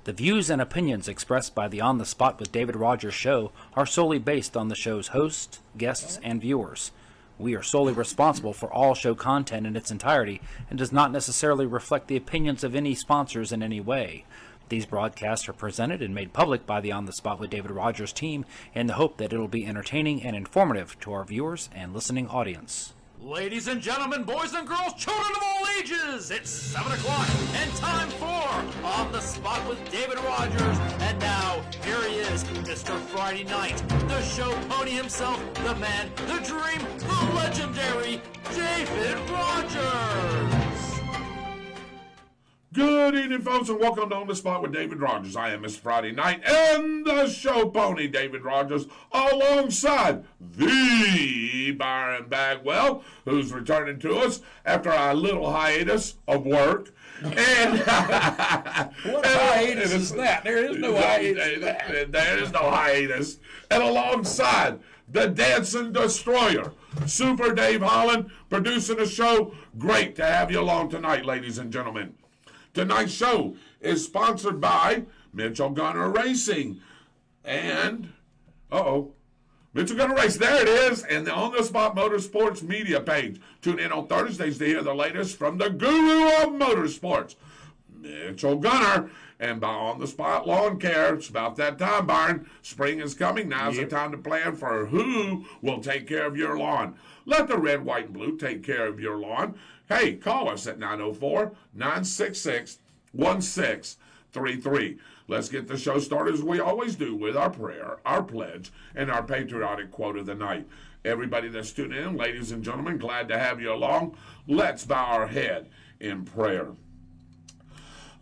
The views and opinions expressed by the On the Spot with David Rodgers show are solely based on the show's hosts, guests, and viewers. We are solely responsible for all show content in its entirety and does not necessarily reflect the opinions of any sponsors in any way. These broadcasts are presented and made public by the On the Spot with David Rodgers team in the hope that it'll be entertaining and informative to our viewers and listening audience. Ladies and gentlemen, boys and girls, children of all ages, it's 7 o'clock and time for On the Spot with David Rodgers. And now, here he is, Mr. Friday Night, the show pony himself, the man, the dream, the legendary David Rodgers. Good evening, folks, and welcome to On the Spot with David Rodgers. I am Mr. Friday Night and the show pony, David Rodgers, alongside the Byron Bagwell, who's returning to us after a little hiatus of work. And what hiatus is that? There is no hiatus. There is no hiatus. And alongside the Dancing Destroyer, Super Dave Holland, producing the show. Great to have you along tonight, ladies and gentlemen. Tonight's show is sponsored by Mitchell Gunner Racing and, Mitchell Gunner Racing, there it is, and the On the Spot Motorsports media page. Tune in on Thursdays to hear the latest from the guru of motorsports, Mitchell Gunner, and by On the Spot Lawn Care. It's about that time, Byron. Spring is coming. Now's the time to plan for who will take care of your lawn. Let the red, white, and blue take care of your lawn. Hey, call us at 904-966-1633. Let's get the show started as we always do with our prayer, our pledge, and our patriotic quote of the night. Everybody that's tuning in, ladies and gentlemen, glad to have you along. Let's bow our head in prayer.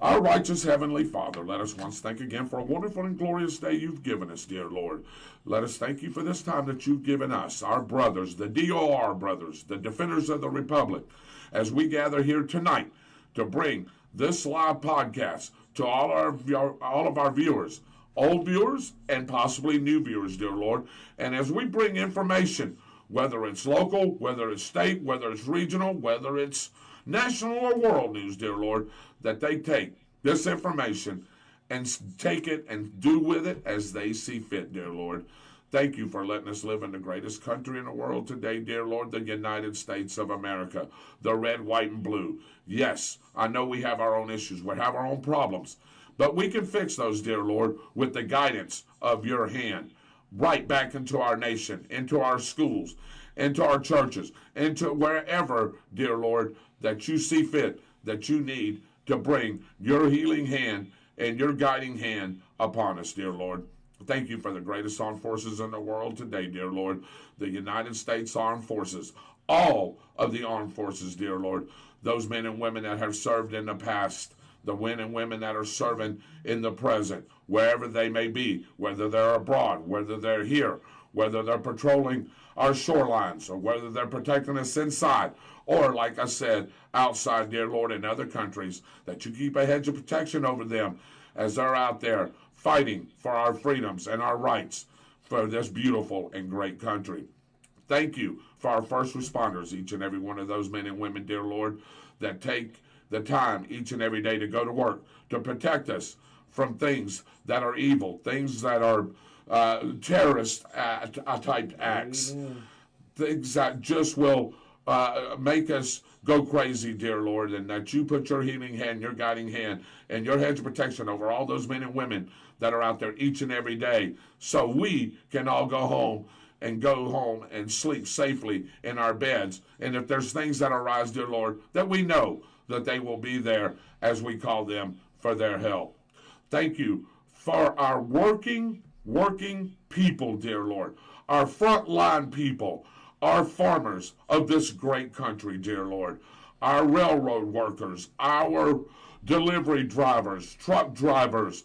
Our righteous Heavenly Father, let us once thank again for a wonderful and glorious day you've given us, dear Lord. Let us thank you for this time that you've given us, our brothers, the DOR brothers, the defenders of the Republic, as we gather here tonight to bring this live podcast to all of our viewers, old viewers and possibly new viewers, dear Lord. And as we bring information, whether it's local, whether it's state, whether it's regional, whether it's national or world news, dear Lord, that they take this information and take it and do with it as they see fit, dear Lord. Thank you for letting us live in the greatest country in the world today, dear Lord, the United States of America, the red, white, and blue. Yes, I know we have our own issues. We have our own problems. But we can fix those, dear Lord, with the guidance of your hand. Right back into our nation, into our schools, into our churches, into wherever, dear Lord, that you see fit, that you need to bring your healing hand and your guiding hand upon us, dear Lord. Thank you for the greatest armed forces in the world today, dear Lord. The United States Armed Forces, all of the armed forces, dear Lord. Those men and women that have served in the past, the men and women that are serving in the present, wherever they may be, whether they're abroad, whether they're here, whether they're patrolling our shorelines, or whether they're protecting us inside, or, like I said, outside, dear Lord, in other countries, that you keep a hedge of protection over them as they're out there fighting for our freedoms and our rights for this beautiful and great country. Thank you for our first responders, each and every one of those men and women, dear Lord, that take the time each and every day to go to work, to protect us from things that are evil, things that are terrorist type acts, things that just will make us go crazy, dear Lord, and that you put your healing hand, your guiding hand, and your hedge of protection over all those men and women that are out there each and every day, so we can all go home and sleep safely in our beds. And if there's things that arise, dear Lord, that we know that they will be there as we call them for their help. Thank you for our working people, dear Lord, our frontline people, our farmers of this great country, dear Lord, our railroad workers, our delivery drivers, truck drivers,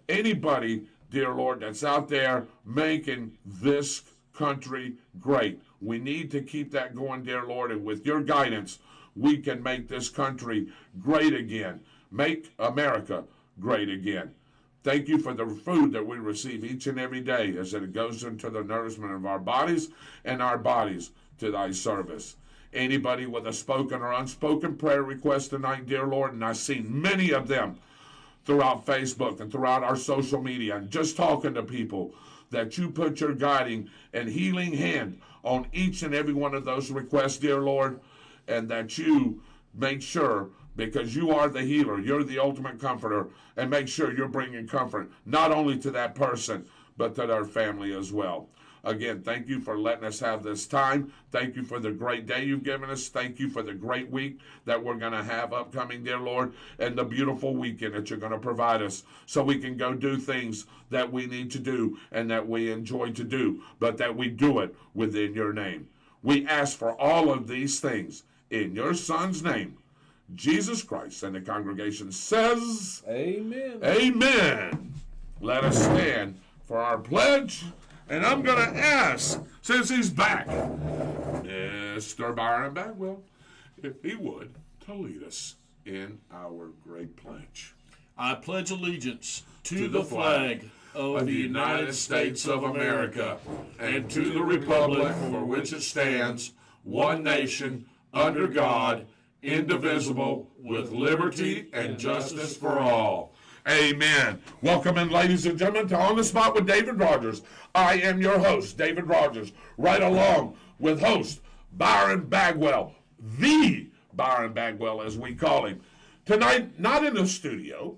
anybody, dear Lord, that's out there making this country great. We need to keep that going, dear Lord, and with your guidance, we can make this country great again. Make America great again. Thank you for the food that we receive each and every day as it goes into the nourishment of our bodies and our bodies to thy service. Anybody with a spoken or unspoken prayer request tonight, dear Lord, and I've seen many of them throughout Facebook and throughout our social media and just talking to people, that you put your guiding and healing hand on each and every one of those requests, dear Lord, and that you make sure, because you are the healer, you're the ultimate comforter, and make sure you're bringing comfort not only to that person, but to their family as well. Again, thank you for letting us have this time. Thank you for the great day you've given us. Thank you for the great week that we're going to have upcoming, dear Lord, and the beautiful weekend that you're going to provide us so we can go do things that we need to do and that we enjoy to do, but that we do it within your name. We ask for all of these things in your Son's name, Jesus Christ. And the congregation says, Amen. Amen. Let us stand for our pledge. And I'm going to ask, since he's back, Mr. Byron Bagwell, if he would, to lead us in our great pledge. I pledge allegiance to the flag of the United States of America and to the republic for which it stands, one nation, under God, indivisible, with liberty and justice for all. Amen. Welcome in, ladies and gentlemen, to On the Spot with David Rodgers. I am your host, David Rodgers, right along with host Byron Bagwell, the Byron Bagwell as we call him. Tonight, not in the studio.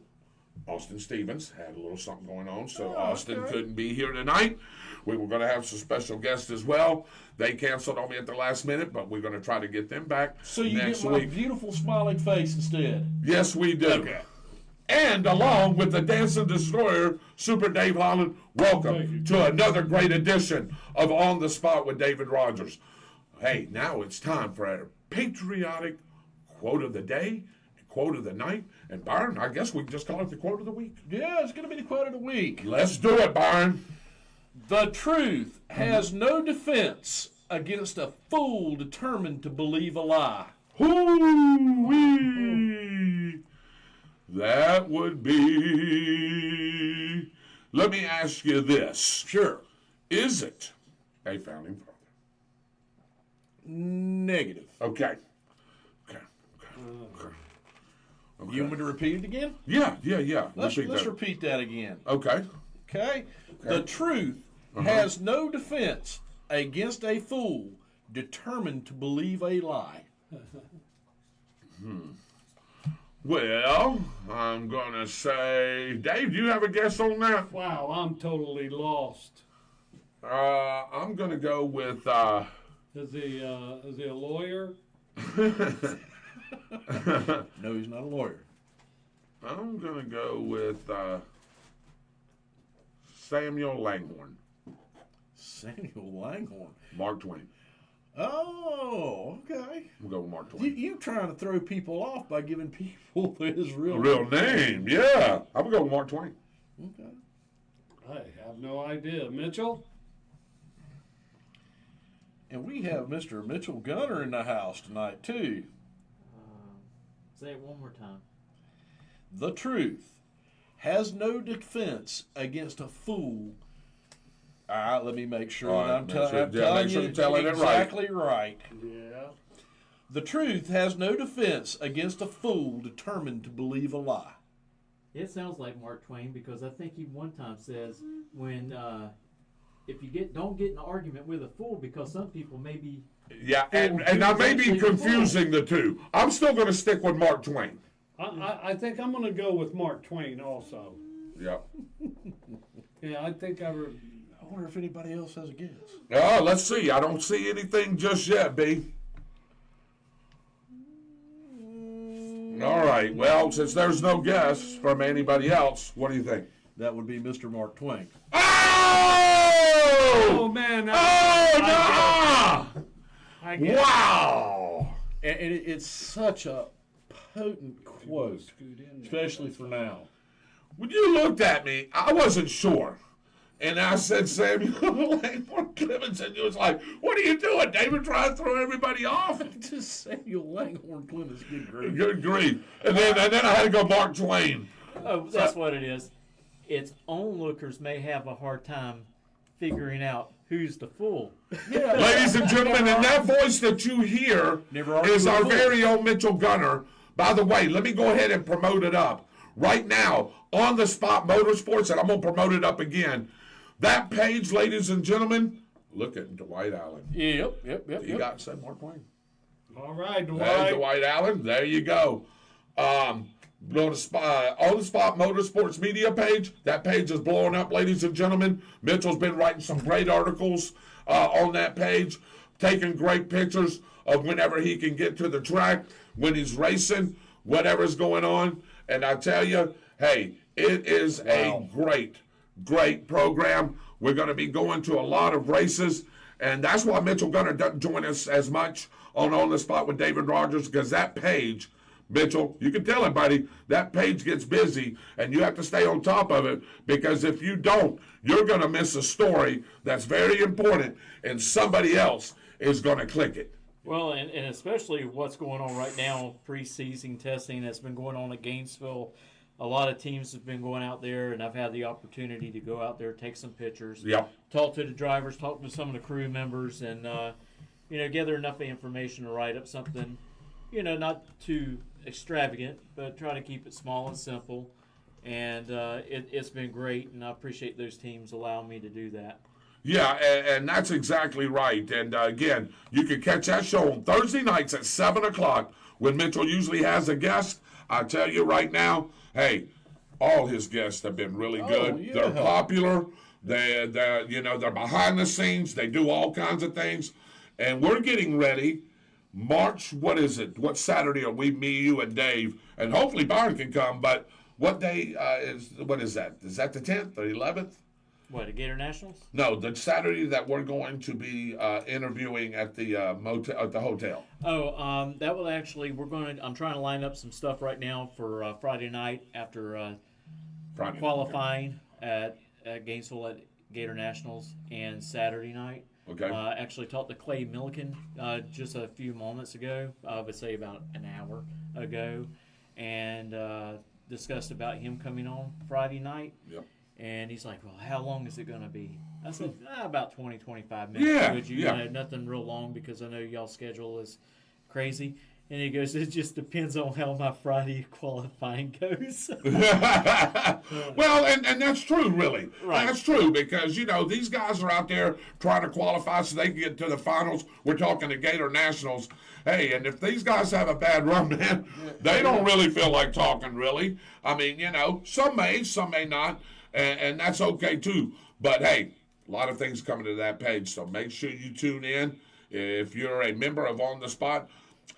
Austin Stevens had a little something going on, so Austin couldn't be here tonight. We were going to have some special guests as well. They canceled on me at the last minute, but we're going to try to get them back So you next get my week. beautiful smiling face instead. Yes, we do. Okay. And along with the Dancing Destroyer, Super Dave Holland, welcome to another great edition of On the Spot with David Rodgers. Hey, now it's time for our patriotic quote of the day, quote of the night. And Byron, I guess we can just call it the quote of the week. Yeah, it's going to be the quote of the week. Let's do it, Byron. The truth has no defense against a fool determined to believe a lie. Hoo-wee. That would be... Let me ask you this. Sure. Is it a founding father? Negative. Okay. You want me to repeat it again? Yeah. Let's that. repeat that again. Okay. Okay? The truth has no defense against a fool determined to believe a lie. Well, I'm going to say, Dave, do you have a guess on that? Wow, I'm totally lost. I'm going to go with... Is he a lawyer? No, he's not a lawyer. I'm going to go with Samuel Langhorne. Samuel Langhorne. Mark Twain. Oh, okay. We'll go with Mark Twain. You trying to throw people off by giving people his real name, yeah. I'm going to go with Mark Twain. Okay. I have no idea. Mitchell? And we have Mr. Mitchell Gunner in the house tonight, too. Say it one more time. The truth has no defense against a fool. All right, let me make sure that I'm telling you exactly right. Yeah. The truth has no defense against a fool determined to believe a lie. It sounds like Mark Twain because I think he one time says when if you don't get in an argument with a fool because some people maybe. Yeah, and I may be confusing the two. I'm still going to stick with Mark Twain. I think I'm going to go with Mark Twain also. Yep. Yeah, I think I wonder if anybody else has a guess. Oh, let's see. I don't see anything just yet, B. All right. Well, since there's no guess from anybody else, what do you think? That would be Mr. Mark Twain. Oh man! Wow! And it's such a potent quote, especially for now. When you looked at me, I wasn't sure. And I said, Samuel Langhorne Clemens, and you was like, what are you doing, David, trying to throw everybody off? Just Samuel Langhorne Clemens, good grief. Good grief. And then I had to go Mark Twain. Oh, that's what it is. Its onlookers may have a hard time figuring out who's the fool. Yeah. Ladies and gentlemen, and that voice that you hear is our very own Mitchell Gunner. By the way, let me go ahead and promote it up. right now, On the Spot Motorsports, and I'm going to promote it up again. That page, ladies and gentlemen, look at Dwight Allen. Yep. You got said Mark Twain. All right, Dwight. Hey, Dwight Allen, there you go. Go to On the Spot Motorsports media page. That page is blowing up, ladies and gentlemen. Mitchell's been writing some great articles on that page, taking great pictures of whenever he can get to the track, when he's racing, whatever's going on. And I tell you, hey, it is a great program. We're going to be going to a lot of races, and that's why Mitchell Gunner doesn't join us as much on the Spot with David Rodgers, because that page, Mitchell, you can tell it, buddy, that page gets busy, and you have to stay on top of it, because if you don't, you're going to miss a story that's very important, and somebody else is going to click it. Well, and especially what's going on right now, preseason testing that's been going on at Gainesville. A lot of teams have been going out there, and I've had the opportunity to go out there, take some pictures, talk to the drivers, talk to some of the crew members, and gather enough information to write up something, not too extravagant, but try to keep it small and simple. And it's been great, and I appreciate those teams allowing me to do that. Yeah, and that's exactly right. And again, you can catch that show on Thursday nights at 7 o'clock when Mitchell usually has a guest. I tell you right now, hey, all his guests have been really good. Yeah. They're popular. They're behind the scenes. They do all kinds of things. And we're getting ready. March, what is it? What Saturday are we, me, you, and Dave? And hopefully Byron can come. But what day what is that? Is that the 10th or 11th? What, the Gator Nationals? No, the Saturday that we're going to be interviewing at the motel, at the hotel. Oh, that will actually, I'm trying to line up some stuff right now for Friday night after qualifying at Gainesville at Gator Nationals, and Saturday night. Okay. Actually talked to Clay Milliken just a few moments ago, I would say about an hour ago, and discussed about him coming on Friday night. Yep. And he's like, well, how long is it going to be? I said, about 20, 25 minutes. Nothing real long, because I know y'all's schedule is crazy. And he goes, it just depends on how my Friday qualifying goes. Well, and that's true, really. Right. That's true, because, these guys are out there trying to qualify so they can get to the finals. We're talking the Gator Nationals. Hey, and if these guys have a bad run, man, they don't really feel like talking, really. I mean, some may not. And that's okay, too. But, hey, a lot of things coming to that page, so make sure you tune in. If you're a member of On the Spot,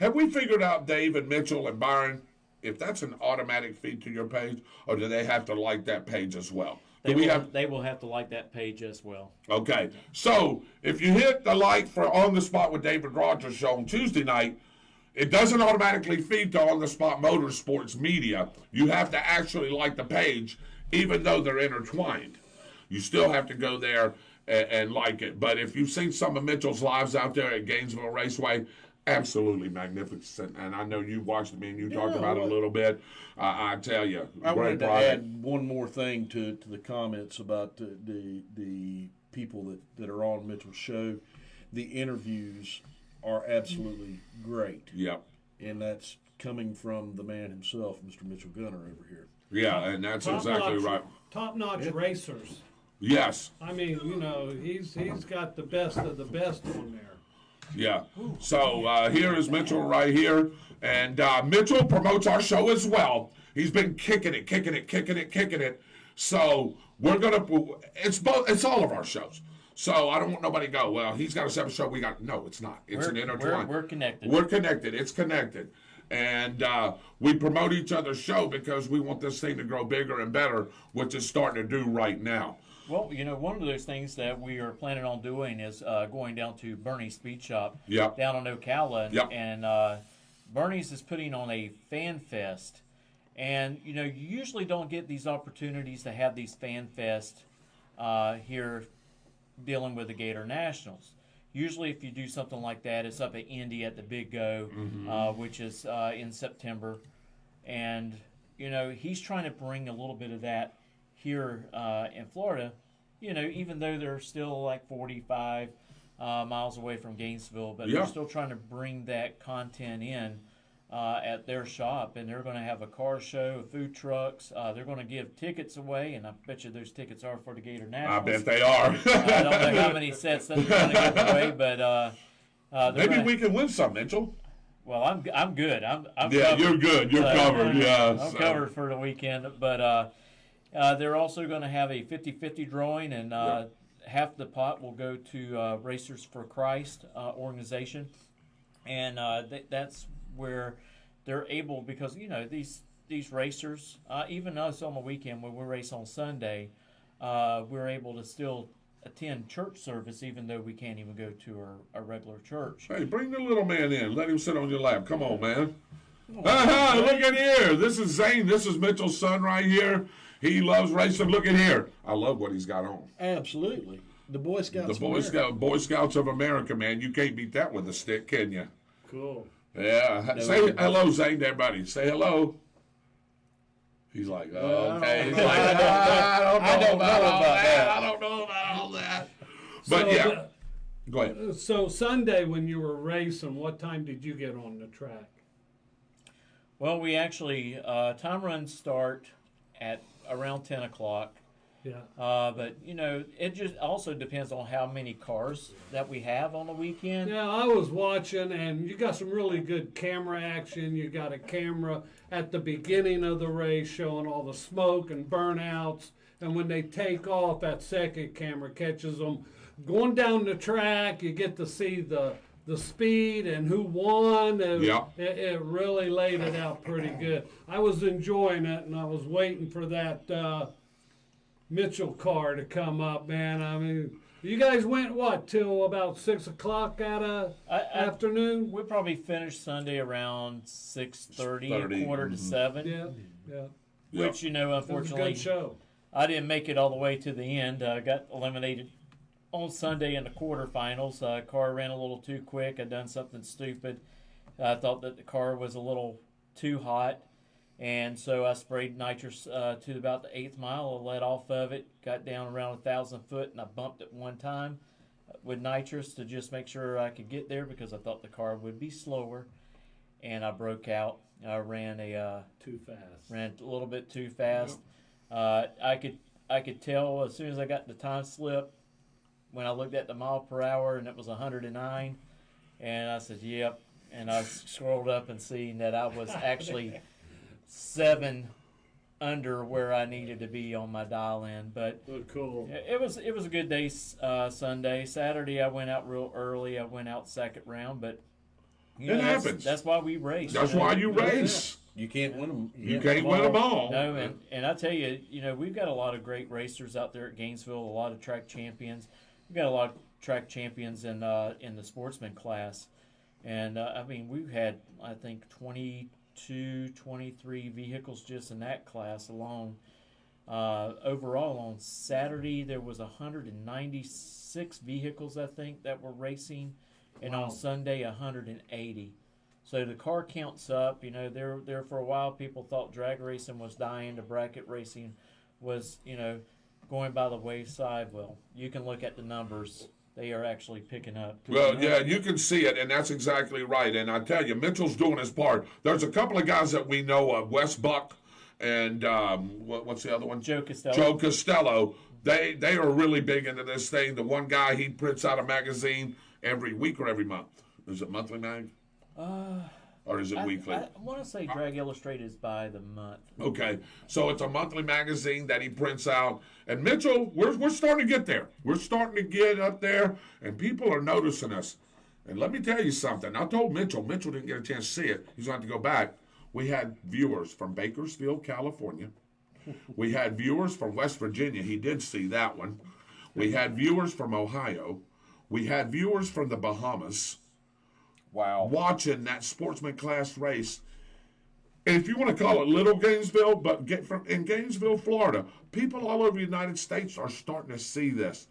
have we figured out, Dave and Mitchell and Byron, if that's an automatic feed to your page, or do they have to like that page as well? They will have to like that page as well. Okay. So, if you hit the like for On the Spot with David Rodgers show on Tuesday night, it doesn't automatically feed to On the Spot Motorsports Media. You have to actually like the page, even though they're intertwined. You still have to go there and like it. But if you've seen some of Mitchell's lives out there at Gainesville Raceway, absolutely magnificent. And I know you watched me and you talked about it a little bit. I tell you, I wanted to product. add one more thing to the comments about the people that are on Mitchell's show. The interviews are absolutely great. Yep. And that's coming from the man himself, Mr. Mitchell Gunner over here. Yeah, and that's exactly right. Top-notch racers. Yes. I mean, he's got the best of the best on there. Yeah. So here is Mitchell right here. And Mitchell promotes our show as well. He's been kicking it. So we're going to, it's all of our shows. So I don't want nobody to go, well, he's got a separate show. No, it's not. It's an intertwined. We're connected. We're connected. It's connected. And we promote each other's show because we want this thing to grow bigger and better, which is starting to do right now. Well, one of those things that we are planning on doing is going down to Bernie's Speed Shop down on Ocala. And Bernie's is putting on a fan fest. And, you usually don't get these opportunities to have these fan fest here dealing with the Gator Nationals. Usually if you do something like that, it's up at Indy at the Big Go, which is in September. And, he's trying to bring a little bit of that here in Florida, even though they're still like 45 miles away from Gainesville, but they're still trying to bring that content in at their shop, and they're going to have a car show, food trucks. They're going to give tickets away, and I bet you those tickets are for the Gator Nationals. I bet they are. I don't know how many sets that they're going to give away, but maybe we can win some, Mitchell. Well, I'm good. I'm yeah, covered. You're good. You're covered. Yeah, I'm covered for the weekend. But they're also going to have a 50-50 drawing, and half the pot will go to Racers for Christ organization, and that's where they're able, because these racers, even us on the weekend when we race on Sunday, we're able to still attend church service even though we can't even go to our regular church. Hey, bring the little man in. Let him sit on your lap. Come on, man. Look at here. This is Zane. This is Mitchell's son right here. He loves racing. Look at here. I love what he's got on. Absolutely. The Boy Scouts. The Boy Scouts of America, man. You can't beat that with a stick, can you? Cool. Yeah. Say hello, Zane, to everybody. Say hello. He's like, oh, okay. He's like, I don't know about that. I don't know about all that. But yeah, go ahead. So Sunday when you were racing, what time did you get on the track? Well, we actually, time runs start at around 10 o'clock. Yeah. But, it just also depends on how many cars that we have on the weekend. Yeah, I was watching, and you got some really good camera action. You got a camera at the beginning of the race showing all the smoke and burnouts. And when they take off, that second camera catches them. Going down the track, you get to see the speed and who won. It really laid it out pretty good. I was enjoying it, and I was waiting for that Mitchell car to come up, man. I mean, you guys went, till about 6 o'clock afternoon? We probably finished Sunday around 6:30, quarter to 7. Yeah. Which, unfortunately, it was a good show. I didn't make it all the way to the end. I got eliminated on Sunday in the quarterfinals. Car ran a little too quick. I done something stupid. I thought that the car was a little too hot, and so I sprayed nitrous to about the 8th mile. I let off of it, got down around 1,000 foot, and I bumped it one time with nitrous to just make sure I could get there because I thought the car would be slower, and I broke out. I ran too fast. Ran a little bit too fast. I could tell as soon as I got the time slip when I looked at the mile per hour, and it was 109, and I said, yep. And I scrolled up and seen that I was actually 7 under where I needed to be on my dial in. But cool. It was a good day Sunday. Saturday I went out real early. I went out second round, but it happens. That's why we race. That's why you race. You can't win them. You can't win them all. No, and I tell you, we've got a lot of great racers out there at Gainesville. A lot of track champions. We've got a lot of track champions in the sportsman class, and we've had I think 22, 23 vehicles just in that class alone. Overall, on Saturday there was 196 vehicles I think that were racing, and on Sunday 180. So the car counts up. There for a while people thought drag racing was dying. The bracket racing was going by the wayside. Well, you can look at the numbers. They are actually picking up. Well, yeah, you can see it, and that's exactly right. And I tell you, Mitchell's doing his part. There's a couple of guys that we know of, Wes Buck and what's the other one? Joe Costello. Joe Costello. They are really big into this thing. The one guy, he prints out a magazine every week or every month. Is it monthly mag? Or is it weekly? I want to say Drag Illustrated is by the month. Okay, so it's a monthly magazine that he prints out. And Mitchell, we're starting to get there. We're starting to get up there, and people are noticing us. And let me tell you something. I told Mitchell didn't get a chance to see it. He's going to have to go back. We had viewers from Bakersfield, California. We had viewers from West Virginia. He did see that one. We had viewers from Ohio. We had viewers from the Bahamas. Wow. Watching that sportsman class race. And if you want to call it Little Gainesville, but in Gainesville, Florida, people all over the United States are starting to see this,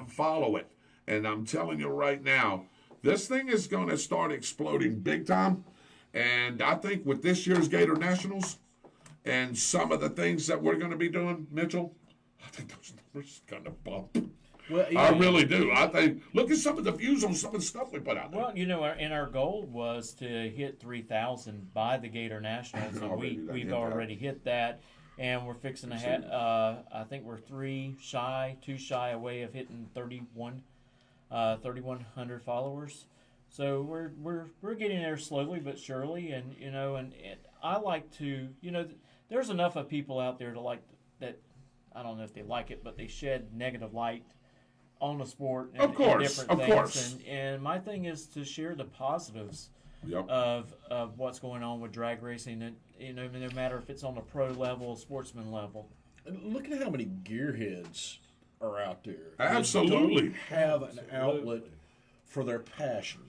follow it. And I'm telling you right now, this thing is going to start exploding big time. And I think with this year's Gator Nationals and some of the things that we're going to be doing, Mitchell, I think those numbers are going to bump. Well, I really do. I think, look at some of the views on some of the stuff we put out there. Well, our goal was to hit 3,000 by the Gator Nationals, and we've already hit that. And we're fixing to have, I think we're two shy away of hitting 3,100 followers. So we're getting there slowly but surely, and I like to, there's enough of people out there to like that. I don't know if they like it, but they shed negative light on the sport and, of course, and different of things. course. And my thing is to share the positives Yep. of what's going on with drag racing, and no matter if it's on the pro level, sportsman level. Look at how many gearheads are out there. Absolutely. They don't have an outlet for their passion.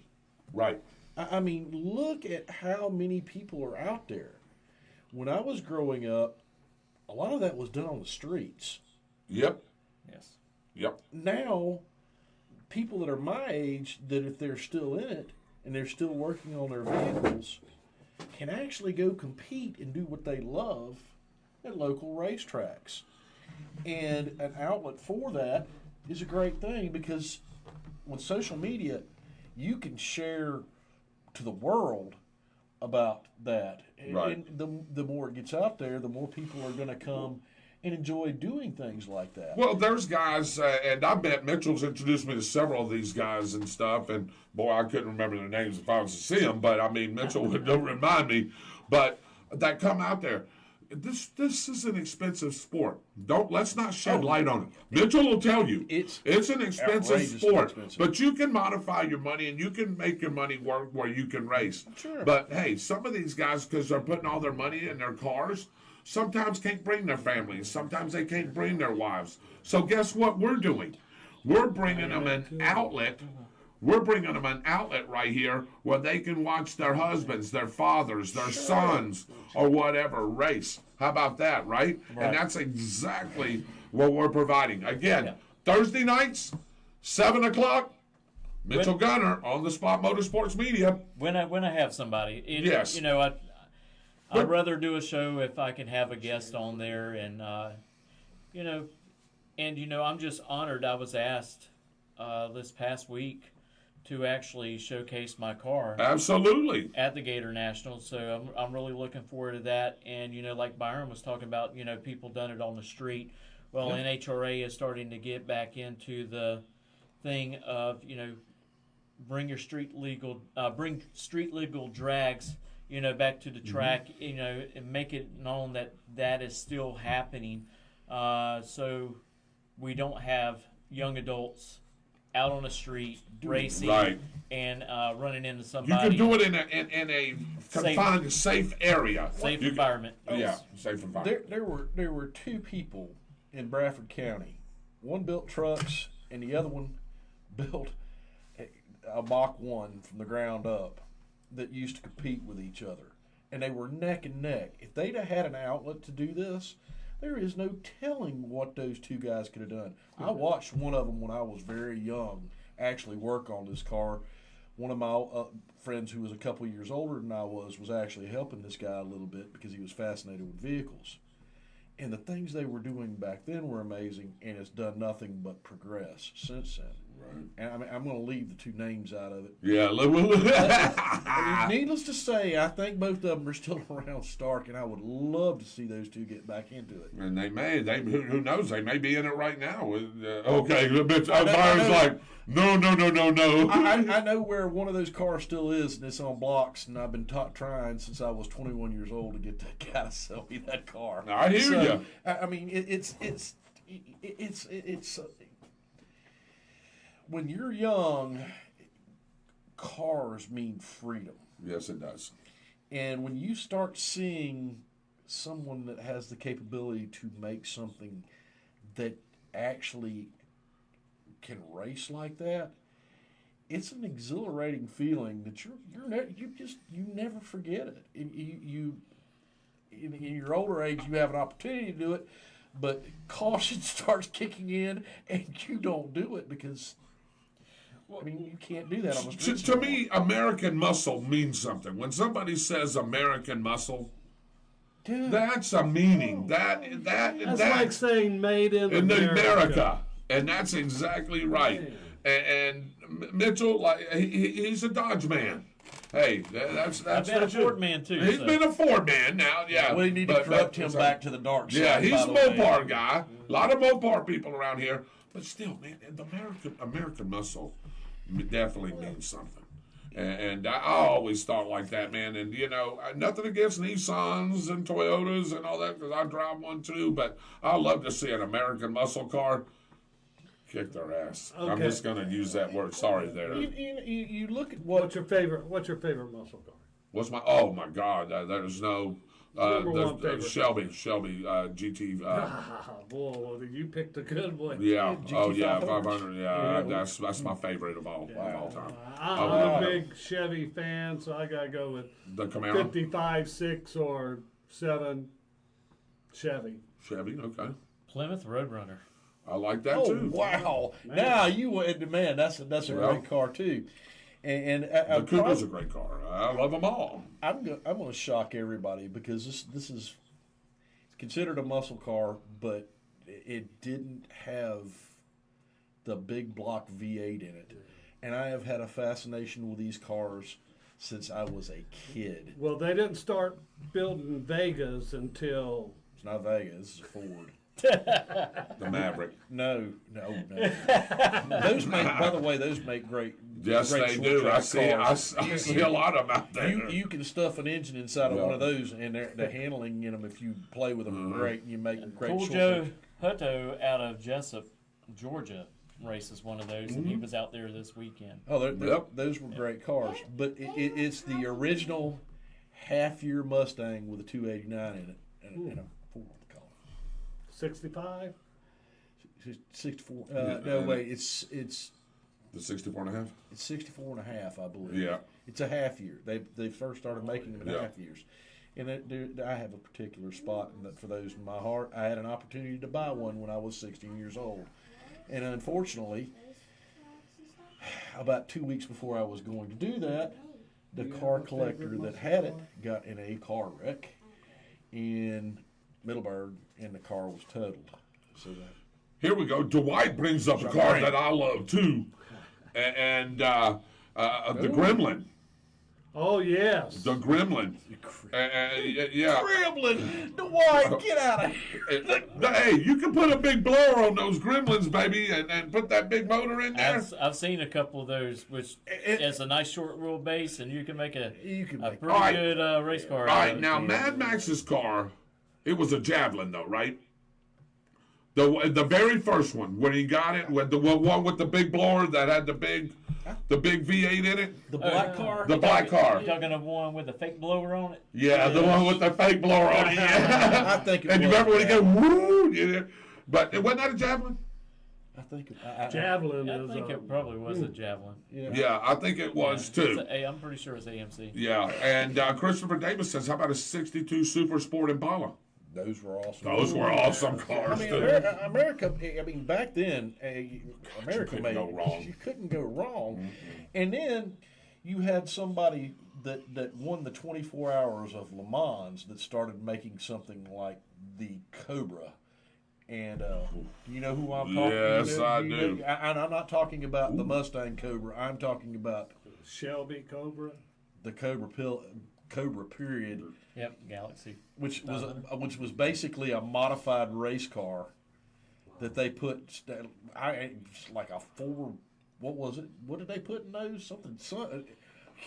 Right. I mean, look at how many people are out there. When I was growing up, a lot of that was done on the streets. Yep. Yes. Yep. Now, people that are my age, that if they're still in it and they're still working on their vehicles, can actually go compete and do what they love at local racetracks. And an outlet for that is a great thing, because with social media, you can share to the world about that. Right. And the more it gets out there, the more people are going to come and enjoy doing things like that. Well, there's guys, and I bet Mitchell's introduced me to several of these guys and stuff, and boy, I couldn't remember their names if I was to see them, but I mean, Mitchell would remind me, but that come out there. This is an expensive sport. Let's not shed light on it. Mitchell will tell you it's an expensive sport, but you can modify your money and you can make your money work where you can race. Sure. But hey, some of these guys, because they're putting all their money in their cars, sometimes can't bring their families. Sometimes they can't bring their wives. So guess what we're doing? We're bringing them an outlet. We're bringing them an outlet right here where they can watch their husbands, their fathers, their sons, or whatever race. How about that, right? And that's exactly what we're providing. Again, Thursday nights, 7 o'clock, Mitchell Gunner on the Spot Motorsports Media. When I have somebody, Yes. I'd rather do a show if I can have a guest on there, and I'm just honored. I was asked this past week to actually showcase my car. Absolutely. At the Gator National, so I'm really looking forward to that. And like Byron was talking about, people done it on the street. Well, NHRA is starting to get back into the thing of bring street legal drags back to the track, and make it known that is still happening, so we don't have young adults out on the street racing and running into somebody. You can do it in a confined, safe area. Safe environment. Yeah, safe environment. There were two people in Bradford County. One built trucks, and the other one built a Mach 1 from the ground up that used to compete with each other. And they were neck and neck. If they'd have had an outlet to do this, there is no telling what those two guys could have done. I watched one of them when I was very young actually work on this car. One of my friends who was a couple years older than I was actually helping this guy a little bit because he was fascinated with vehicles. And the things they were doing back then were amazing, and it's done nothing but progress since then. Right. And I'm going to leave the two names out of it. Yeah. Needless to say, I think both of them are still around Stark, and I would love to see those two get back into it. And they may. Who knows? They may be in it right now. Okay, Byron's like, no. I know where one of those cars still is, and it's on blocks, and I've been trying since I was 21 years old to get that guy to sell me that car. I hear you. I mean, it's when you're young, cars mean freedom. Yes, it does. And when you start seeing someone that has the capability to make something that actually can race like that, it's an exhilarating feeling that you never forget it. In your older age, you have an opportunity to do it, but caution starts kicking in, and you don't do it because. I mean, you can't do that on the street. To me, American muscle means something. When somebody says American muscle, that's a meaning. That's like saying made in America. And that's exactly right. And Mitchell, like he's a Dodge man. Hey, that's I've been a Ford man too. He's been a Ford man now, yeah. We need to corrupt him back to the dark side. Yeah, he's a Mopar guy. A lot of Mopar people around here, but still, man, the American muscle definitely means something. And I always thought like that, man. And, you know, nothing against Nissans and Toyotas and all that, because I drive one too, but I love to see an American muscle car kick their ass. Okay. I'm just going to use that word. Sorry there. You look at what's your favorite muscle car? Oh, my God. There's no... Shelby GT. Boy, you picked a good one. Yeah. GT Oh yeah, 500. 500. Yeah, that's my favorite of all time. I'm a big Chevy fan, so I gotta go with the Camaro. 55, 6, or 7 Chevy. Chevy, okay. Plymouth Roadrunner. I like that too. Wow! Man. Now you went, man. That's a great car too. And the Cougar's a great car. I love them all. I'm going to shock everybody because this is considered a muscle car, but it didn't have the big block V8 in it. And I have had a fascination with these cars since I was a kid. Well, they didn't start building Vegas until... It's not Vegas, it's Ford. The Maverick. No. Those make, by the way, great. Yes, great they do. I see a lot of them out there. You can stuff an engine inside of one of those, and the handling in them, if you play with them, great. And you make great. Cool Joe Hutto out of Jessup, Georgia, races one of those, and he was out there this weekend. Oh, those were great cars, but it's the original half-year Mustang with a 289 in it and a Ford. 65? 64. No, wait. It's the 64 and a half. It's 64 and a half, I believe. Yeah. It's a half year. They first started making them in half years, and I have a particular spot for those in my heart. I had an opportunity to buy one when I was 16 years old, and unfortunately, about 2 weeks before I was going to do that, the car collector that had it got in a car wreck in Middleburg, and the car was totaled. So here we go. Dwight brings up a car that I love too, and the Gremlin. Oh yes, the Gremlin. Yeah, Gremlin. Dwight, get out of here. Hey, you can put a big blower on those Gremlins, baby, and put that big motor in there. I've seen a couple of those, which has a nice short wheelbase, and you can make a pretty good race car. All right, now Mad Max's car. It was a Javelin, though, right? The very first one, when he got it, with the one with the big blower that had the big V8 in it. The black car. The black car. You're talking of one with the fake blower on it. Yeah, the one with the fake blower on it. Yeah. I think. And you remember when he go woo? Yeah. But wasn't that a Javelin? I think Javelin. I think it probably was a Javelin. Yeah, I think it was too. I'm pretty sure it's AMC. Yeah, and Christopher Davis says, "How about a '62 Super Sport Impala?" Those were awesome. Those were awesome cars. I mean, America. I mean, back then, America made you couldn't go wrong. Mm-hmm. And then you had somebody that won the 24 Hours of Le Mans that started making something like the Cobra. And you know who I'm talking about? Yes, I do. And I'm not talking about the Mustang Cobra. I'm talking about Shelby Cobra. The Cobra period. Yep, Galaxy. Which was basically a modified race car that they put like a 4. What was it? What did they put in those? Something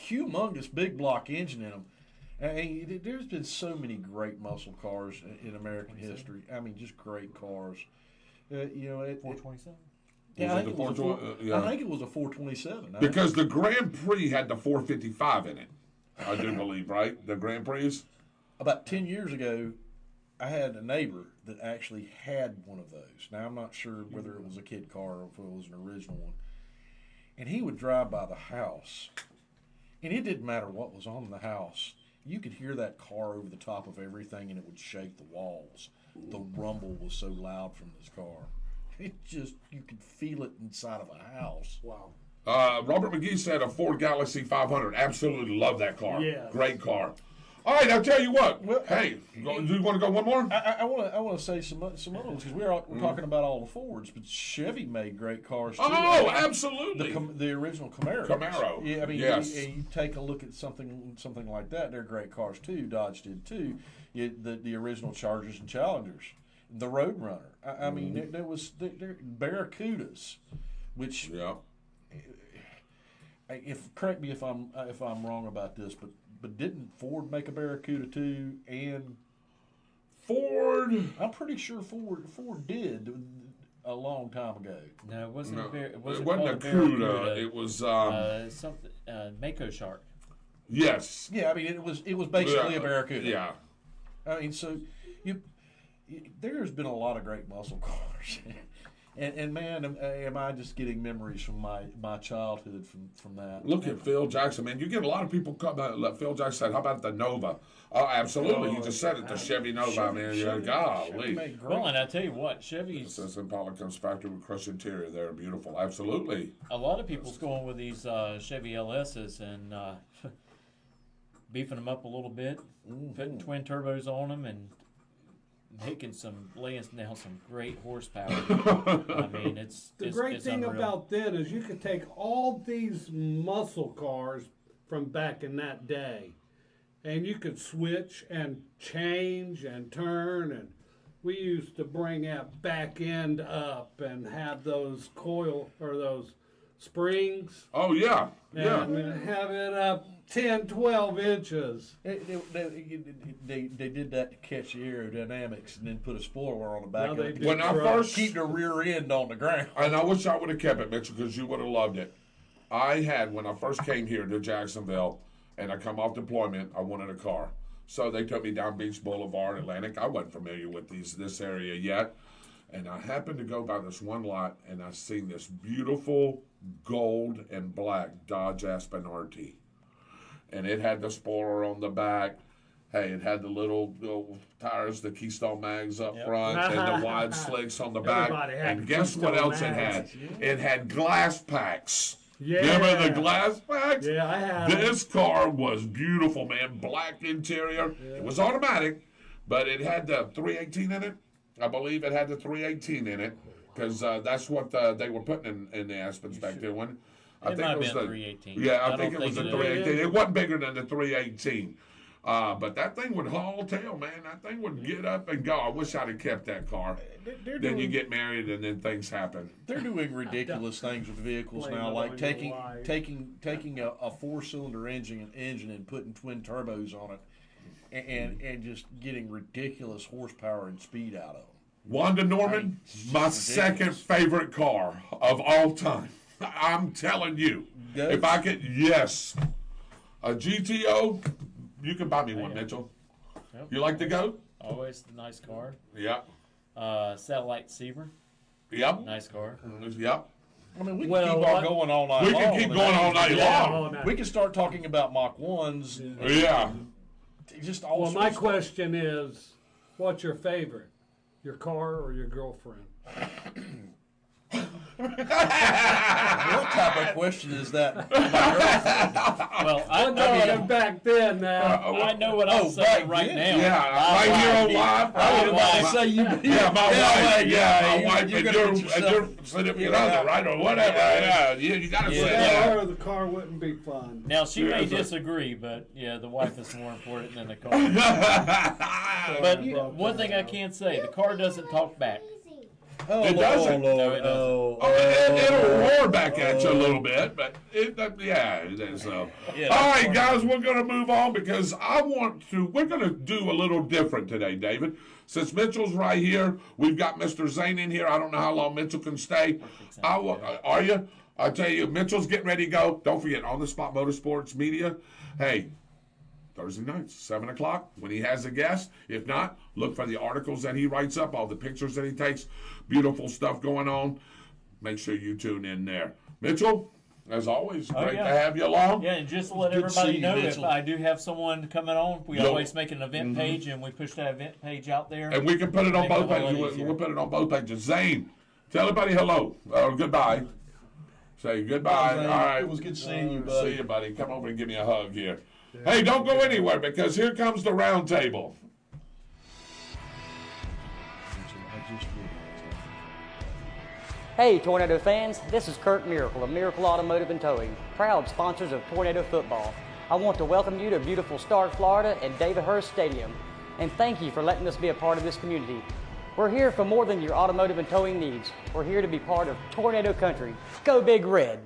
humongous big block engine in them. I mean, there's been so many great muscle cars in American history. I mean, just great cars. 427. Yeah, I think it was a 427. Because the Grand Prix had the 455 in it. I do believe, right? The Grand Prix? About 10 years ago, I had a neighbor that actually had one of those. Now, I'm not sure whether it was a kid car or if it was an original one. And he would drive by the house, and it didn't matter what was on the house. You could hear that car over the top of everything, and it would shake the walls. The rumble was so loud from this car. You could feel it inside of a house. Wow. Robert McGee said a Ford Galaxy 500. Absolutely love that car. Yeah. Great car. All right, I'll tell you what. Hey, do you want to go one more? I want to say some other ones because we're talking about all the Fords, but Chevy made great cars too. Oh, absolutely. The original Camaro. Yeah, I mean, you take a look at something like that. They're great cars too. Dodge did too. The original Chargers and Challengers, the Roadrunner. I mean, there was Barracudas, which correct me if I'm wrong about this, but didn't Ford make a Barracuda too? And Ford, I'm pretty sure Ford did a long time ago. No, it wasn't. It wasn't a Cuda. It was something. Mako Shark. Yes. Yeah, I mean it was basically a Barracuda. Yeah. I mean, so there's been a lot of great muscle cars. And man, am I just getting memories from my childhood from that? Look at Phil Jackson, man. You get a lot of people come out. Phil Jackson said, "How about the Nova?" Oh, absolutely. You just said it, the Chevy Nova, man. You're golly. Well, and I tell you what, Chevy's. This Impala comes factory with crushed interior. They're beautiful. Absolutely. A lot of people's going with these Chevy LSs and beefing them up a little bit, putting twin turbos on them, and laying down some great horsepower. I mean, the great thing unreal. about that is you could take all these muscle cars from back in that day, and you could switch and change and turn. And we used to bring that back end up and have those coil or those springs. Oh yeah, and have it up 10, 12 inches. They did that to catch the aerodynamics and then put a spoiler on the back of it. When I first keep the rear end on the ground. And I wish I would have kept it, Mitchell, because you would have loved it. When I first came here to Jacksonville and I come off deployment, I wanted a car. So they took me down Beach Boulevard, Atlantic. I wasn't familiar with this area yet. And I happened to go by this one lot and I seen this beautiful gold and black Dodge Aspen RT. And it had the spoiler on the back. Hey, it had the little tires, the Keystone mags up front, and the wide slicks on the back. And guess what else it had? It had glass packs. Yeah. Remember the glass packs? Yeah, I have. This car was beautiful, man. Black interior. Yeah. It was automatic, but it had the 318 in it. I believe it had the 318 in it because that's what they were putting in the Aspens back then. I think it was the 318. Yeah, I think it was the 318. It wasn't bigger than the 318. But that thing would haul tail, man. That thing would get up and go. I wish I'd have kept that car. Then you get married and then things happen. They're doing ridiculous things with vehicles now, like taking a 4-cylinder engine and putting twin turbos on it and just getting ridiculous horsepower and speed out of them. Wanda Norman, my second favorite car of all time. I'm telling you, if I could, a GTO, you can buy me one, Mitchell. Yep. You like the goat? Always a nice car. Yep. Satellite Seaver. Yep. Nice car. Yep. I mean, we can keep on going all night long. We can keep going all night long. We can start talking about Mach 1s. Yeah. Just all well, my question is, what's your favorite? Your car or your girlfriend? What type of question is that? Well, I know back then. I know what I'll say right now. Yeah, right here on live. I would say you. Yeah, my wife. Yeah, my wife and your significant other, right, or whatever. Yeah, you got to say that. Or the car wouldn't be fun. Now she may disagree, but yeah, the wife is more important than the car. But one thing I can say, the car doesn't talk back. It doesn't. No, it doesn't. It'll roar back at you a little bit, but it is. All right, guys, we're going to move on because we're going to do a little different today, David. Since Mitchell's right here, we've got Mr. Zane in here. I don't know how long Mitchell can stay. Are you? I tell you, Mitchell's getting ready to go. Don't forget, On the Spot Motorsports Media. Hey, Thursday nights, 7 o'clock, when he has a guest. If not, look for the articles that he writes up, all the pictures that he takes. Beautiful stuff going on. Make sure you tune in there. Mitchell, as always, great to have you along. Yeah, and just to let everybody know, if I do have someone coming on, we always make an event page, and we push that event page out there. And we can put it on both pages. We'll put it on both pages. Zane, tell everybody hello or goodbye. Say goodbye. All right. It was good seeing you, buddy. See you, buddy. Come over and give me a hug here. Hey, don't go anywhere because here comes the round table. Hey, Tornado fans, this is Kurt Miracle of Miracle Automotive and Towing, proud sponsors of Tornado Football. I want to welcome you to beautiful Stark, Florida and David Hurst Stadium, and thank you for letting us be a part of this community. We're here for more than your automotive and towing needs. We're here to be part of Tornado Country. Go Big Red!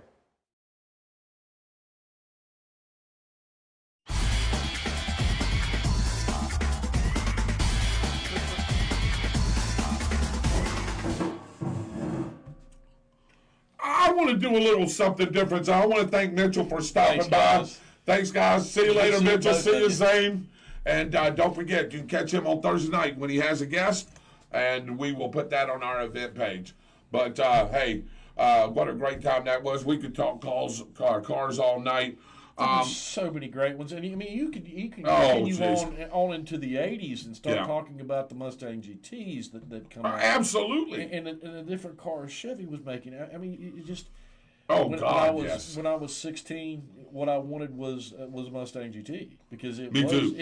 I want to do a little something different. So I want to thank Mitchell for stopping by. Thanks, guys. See you later, Mitchell. See you, Zane. And don't forget, you can catch him on Thursday night when he has a guest, and we will put that on our event page. But, hey, what a great time that was. We could talk cars all night. There's so many great ones, and I mean, you can continue on into the '80s and start talking about the Mustang GTs that come out. Absolutely, and the different cars Chevy was making. I mean, it just. When I was 16, what I wanted was a Mustang GT because it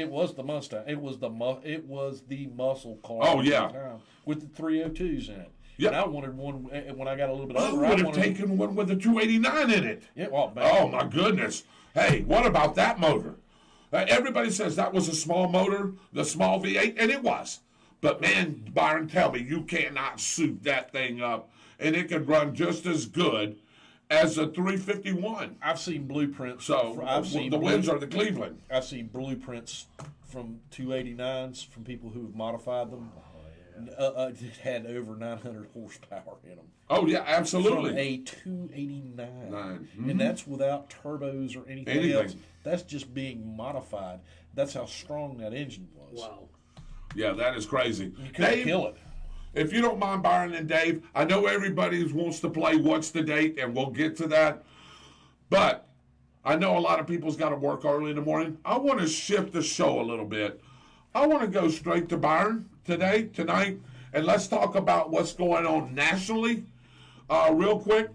was the Mustang. It was the muscle car. Oh yeah, with the 302s in it. Yeah, and I wanted one when I got a little bit older. I would have taken one with a 289 in it. Yeah, well, oh my goodness. Hey, what about that motor? Everybody says that was a small motor, the small V8, and it was. But man, Byron, tell me, you cannot suit that thing up, and it could run just as good as a 351. I've seen blueprints. So the Windsor, the Cleveland. I've seen blueprints from 289s from people who've modified them. It had over 900 horsepower in them. Oh, yeah, absolutely. From a 289. And that's without turbos or anything else. That's just being modified. That's how strong that engine was. Wow. Yeah, that is crazy. You couldn't kill it. If you don't mind, Byron and Dave, I know everybody wants to play What's the Date, and we'll get to that. But I know a lot of people's got to work early in the morning. I want to shift the show a little bit. I want to go straight to Byron tonight, and let's talk about what's going on nationally real quick.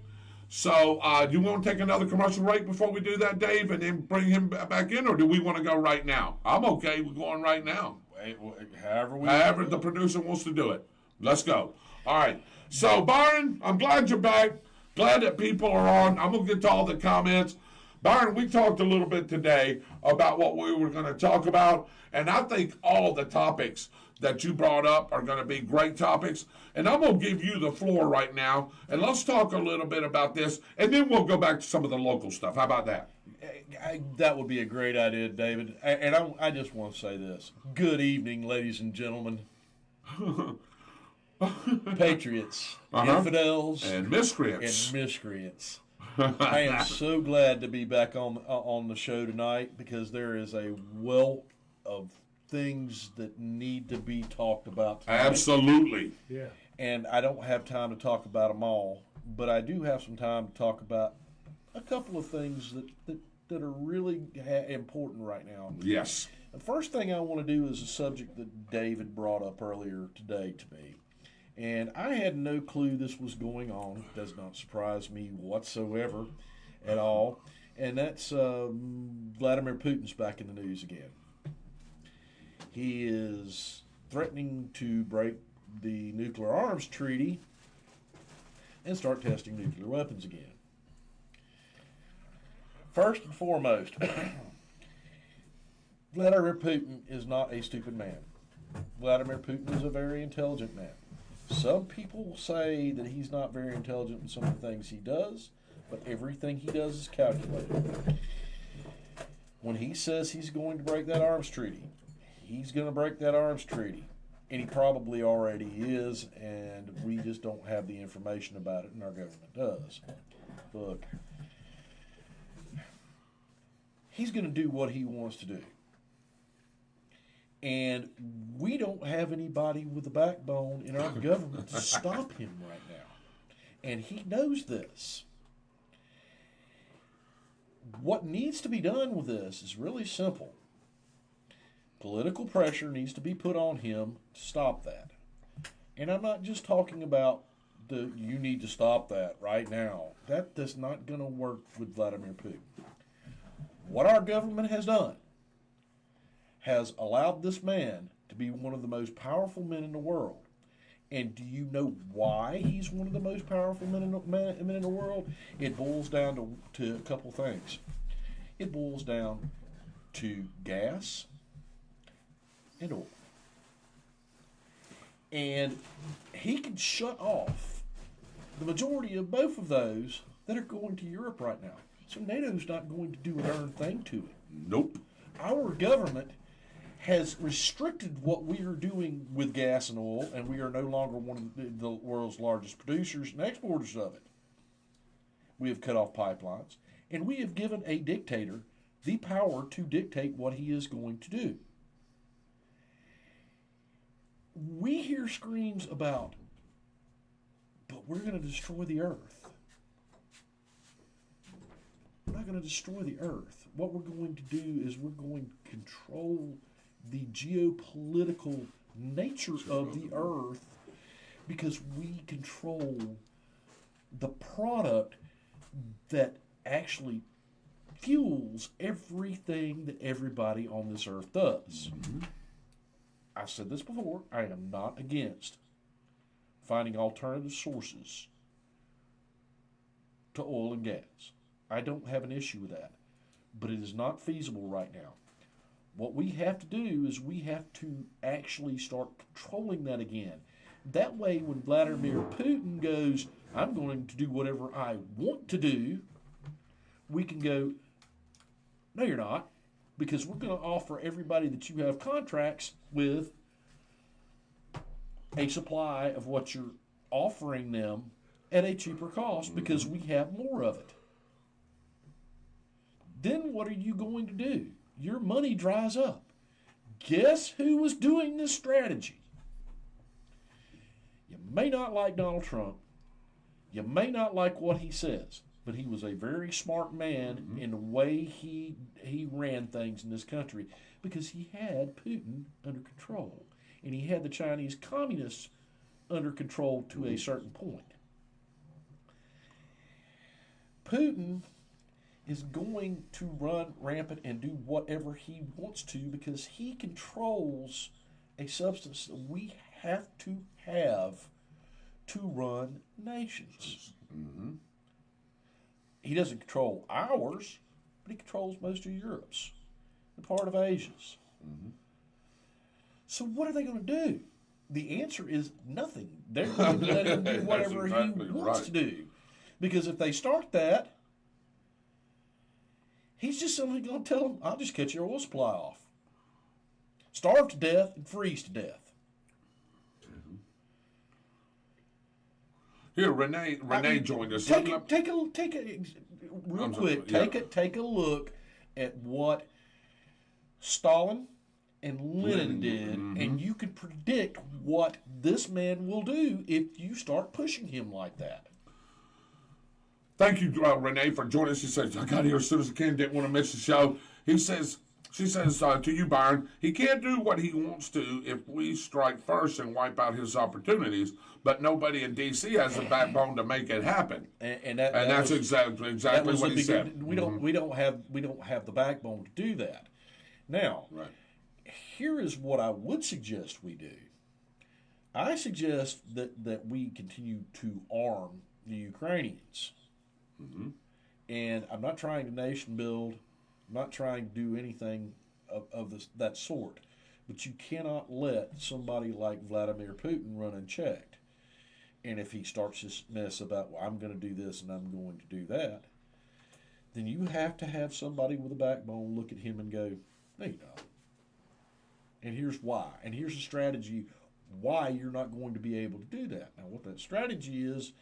So do you want to take another commercial break before we do that, Dave, and then bring him back in, or do we want to go right now? I'm okay with going right now. However the producer wants to do it. Let's go. All right. So, Byron, I'm glad you're back. Glad that people are on. I'm going to get to all the comments. Byron, we talked a little bit today about what we were going to talk about, and I think all the topics that you brought up are going to be great topics. And I'm going to give you the floor right now, and let's talk a little bit about this, and then we'll go back to some of the local stuff. How about that? That would be a great idea, David. And I just want to say this. Good evening, ladies and gentlemen. Patriots, infidels, and miscreants. I am so glad to be back on the show tonight because there is a wealth of things that need to be talked about tonight. Absolutely. Yeah. And I don't have time to talk about them all, but I do have some time to talk about a couple of things that are really important right now. Yes. The first thing I want to do is a subject that David brought up earlier today to me. And I had no clue this was going on. It does not surprise me whatsoever at all. And that's Vladimir Putin's back in the news again. He is threatening to break the nuclear arms treaty and start testing nuclear weapons again. First and foremost, Vladimir Putin is not a stupid man. Vladimir Putin is a very intelligent man. Some people say that he's not very intelligent in some of the things he does, but everything he does is calculated. When he says he's going to break that arms treaty, he's going to break that arms treaty. And he probably already is, and we just don't have the information about it, and our government does. Look, he's going to do what he wants to do. And we don't have anybody with a backbone in our government to stop him right now. And he knows this. What needs to be done with this is really simple. Political pressure needs to be put on him to stop that. And I'm not just talking about you need to stop that right now. That's not going to work with Vladimir Putin. What our government has done has allowed this man to be one of the most powerful men in the world. And do you know why he's one of the most powerful men in the world? It boils down to a couple things. It boils down to gas and oil. And he can shut off the majority of both of those that are going to Europe right now. So NATO's not going to do a darn thing to it. Nope. Our government has restricted what we are doing with gas and oil, and we are no longer one of the world's largest producers and exporters of it. We have cut off pipelines, and we have given a dictator the power to dictate what he is going to do. We hear screams about, but we're going to destroy the earth. We're not going to destroy the earth. What we're going to do is we're going to control the geopolitical nature of the earth because we control the product that actually fuels everything that everybody on this earth does. Mm-hmm. I've said this before, I am not against finding alternative sources to oil and gas. I don't have an issue with that, but it is not feasible right now. What we have to do is we have to actually start controlling that again. That way, when Vladimir Putin goes, I'm going to do whatever I want to do, we can go, no, you're not, because we're going to offer everybody that you have contracts with a supply of what you're offering them at a cheaper cost because we have more of it. Then what are you going to do? Your money dries up. Guess who was doing this strategy? You may not like Donald Trump. You may not like what he says, but he was a very smart man in the way he ran things in this country because he had Putin under control, and he had the Chinese communists under control to a certain point. Putin is going to run rampant and do whatever he wants to because he controls a substance that we have to run nations. Mm-hmm. He doesn't control ours, but he controls most of Europe's, and part of Asia's. Mm-hmm. So what are they going to do? The answer is nothing. They're going to let him do whatever he wants to do. Because if they start that, he's just simply going to tell them, I'll just cut your oil supply off. Starve to death and freeze to death. Here, Renee joined us. Take a look at what Stalin and Lenin did, and you can predict what this man will do if you start pushing him like that. Thank you, Renee, for joining us. She says, I got here as soon as I can, didn't want to miss the show. She says to you, Byron, he can't do what he wants to if we strike first and wipe out his opportunities, but nobody in D.C. has the backbone to make it happen. And that's exactly what he said. We don't have the backbone to do that. Now, here is what I would suggest we do. I suggest that we continue to arm the Ukrainians. Mm-hmm. And I'm not trying to nation build. I'm not trying to do anything of that sort. But you cannot let somebody like Vladimir Putin run unchecked. And if he starts this mess about, well, I'm going to do this and I'm going to do that, then you have to have somebody with a backbone look at him and go, no, you don't. And here's why. And here's a strategy why you're not going to be able to do that. Now, what that strategy is,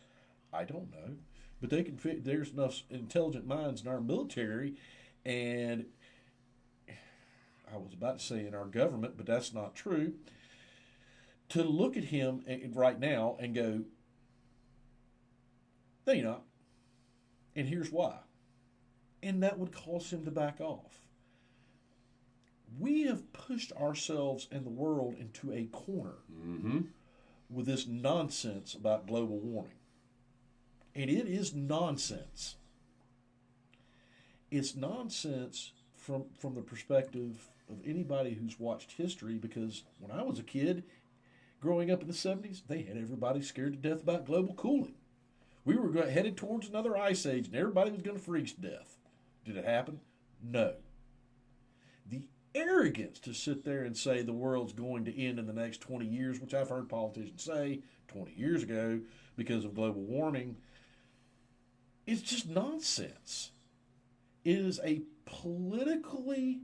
I don't know. But they can fit. There's enough intelligent minds in our military, and I was about to say in our government, but that's not true, to look at him right now and go, no, you're not. And here's why. And that would cause him to back off. We have pushed ourselves and the world into a corner with this nonsense about global warming. And it is nonsense. It's nonsense from the perspective of anybody who's watched history, because when I was a kid growing up in the 70s, they had everybody scared to death about global cooling. We were headed towards another ice age, and everybody was going to freeze to death. Did it happen? No. The arrogance to sit there and say the world's going to end in the next 20 years, which I've heard politicians say 20 years ago because of global warming, is just nonsense. It is a politically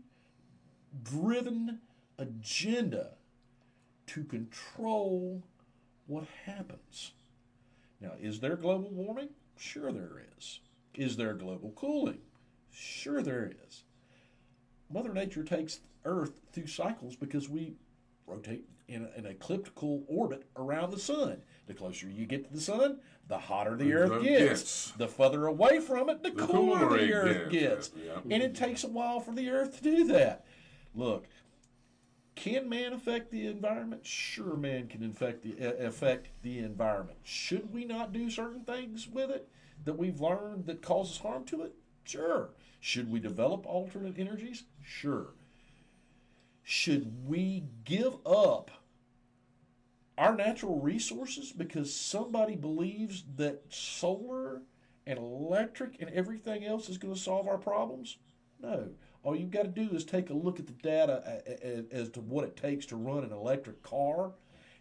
driven agenda to control what happens. Now, is there global warming? Sure there is. Is there global cooling? Sure there is. Mother Nature takes Earth through cycles because we rotate in an elliptical orbit around the sun. The closer you get to the sun, the hotter the Earth gets. The further away from it, the cooler the Earth gets. Yeah. And it takes a while for the Earth to do that. Look, can man affect the environment? Sure, man can affect the environment. Should we not do certain things with it that we've learned that causes harm to it? Sure. Should we develop alternate energies? Sure. Should we give up our natural resources because somebody believes that solar and electric and everything else is going to solve our problems? No. All you've got to do is take a look at the data as to what it takes to run an electric car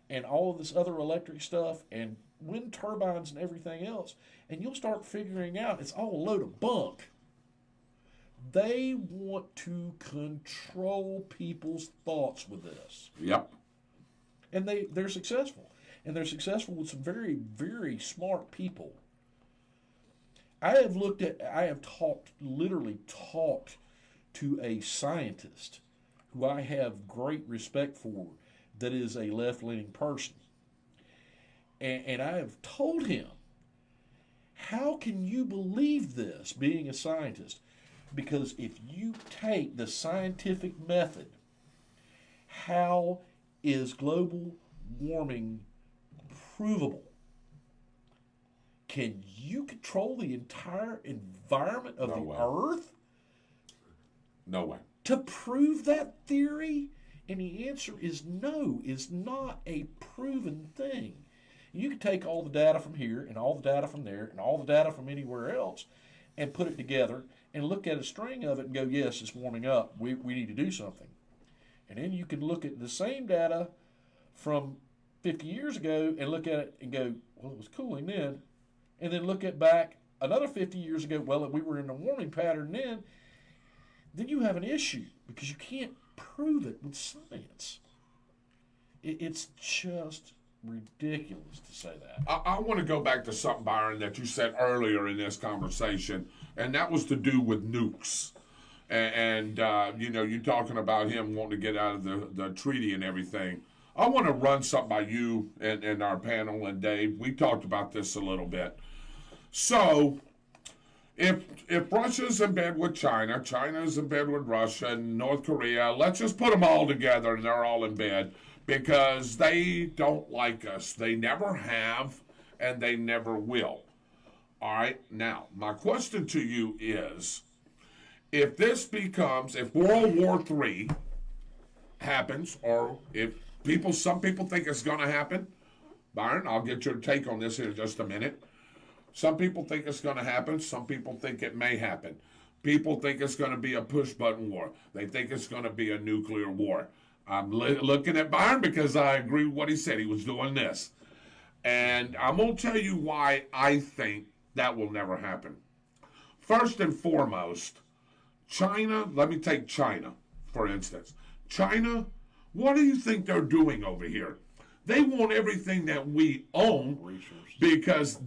and all of this other electric stuff and wind turbines and everything else, and you'll start figuring out it's all a load of bunk. They want to control people's thoughts with this. Yep. And they're successful. And they're successful with some very, very smart people. I have literally talked to a scientist who I have great respect for that is a left-leaning person. And I have told him, how can you believe this, being a scientist? Because if you take the scientific method, how is global warming provable? Can you control the entire environment of the Earth? No way. To prove that theory? And the answer is no, is not a proven thing. You can take all the data from here and all the data from there and all the data from anywhere else and put it together and look at a string of it and go, yes, it's warming up. We need to do something. And then you can look at the same data from 50 years ago and look at it and go, well, it was cooling then. And then look at back another 50 years ago, well, we were in a warming pattern then you have an issue because you can't prove it with science. It's just ridiculous to say that. I want to go back to something, Byron, that you said earlier in this conversation, and that was to do with nukes. And you talking about him wanting to get out of the treaty and everything. I want to run something by you and our panel and Dave. We talked about this a little bit. So, if Russia's in bed with China, China's in bed with Russia, and North Korea, let's just put them all together and they're all in bed because they don't like us. They never have, and they never will. All right? Now, my question to you is, if World War III happens, or if some people think it's going to happen, Byron, I'll get your take on this in just a minute. Some people think it's going to happen. Some people think it may happen. People think it's going to be a push-button war. They think it's going to be a nuclear war. I'm looking at Byron because I agree with what he said. He was doing this. And I'm going to tell you why I think that will never happen. First and foremost, China, let me take China, for instance. China, what do you think they're doing over here? They want everything that we own because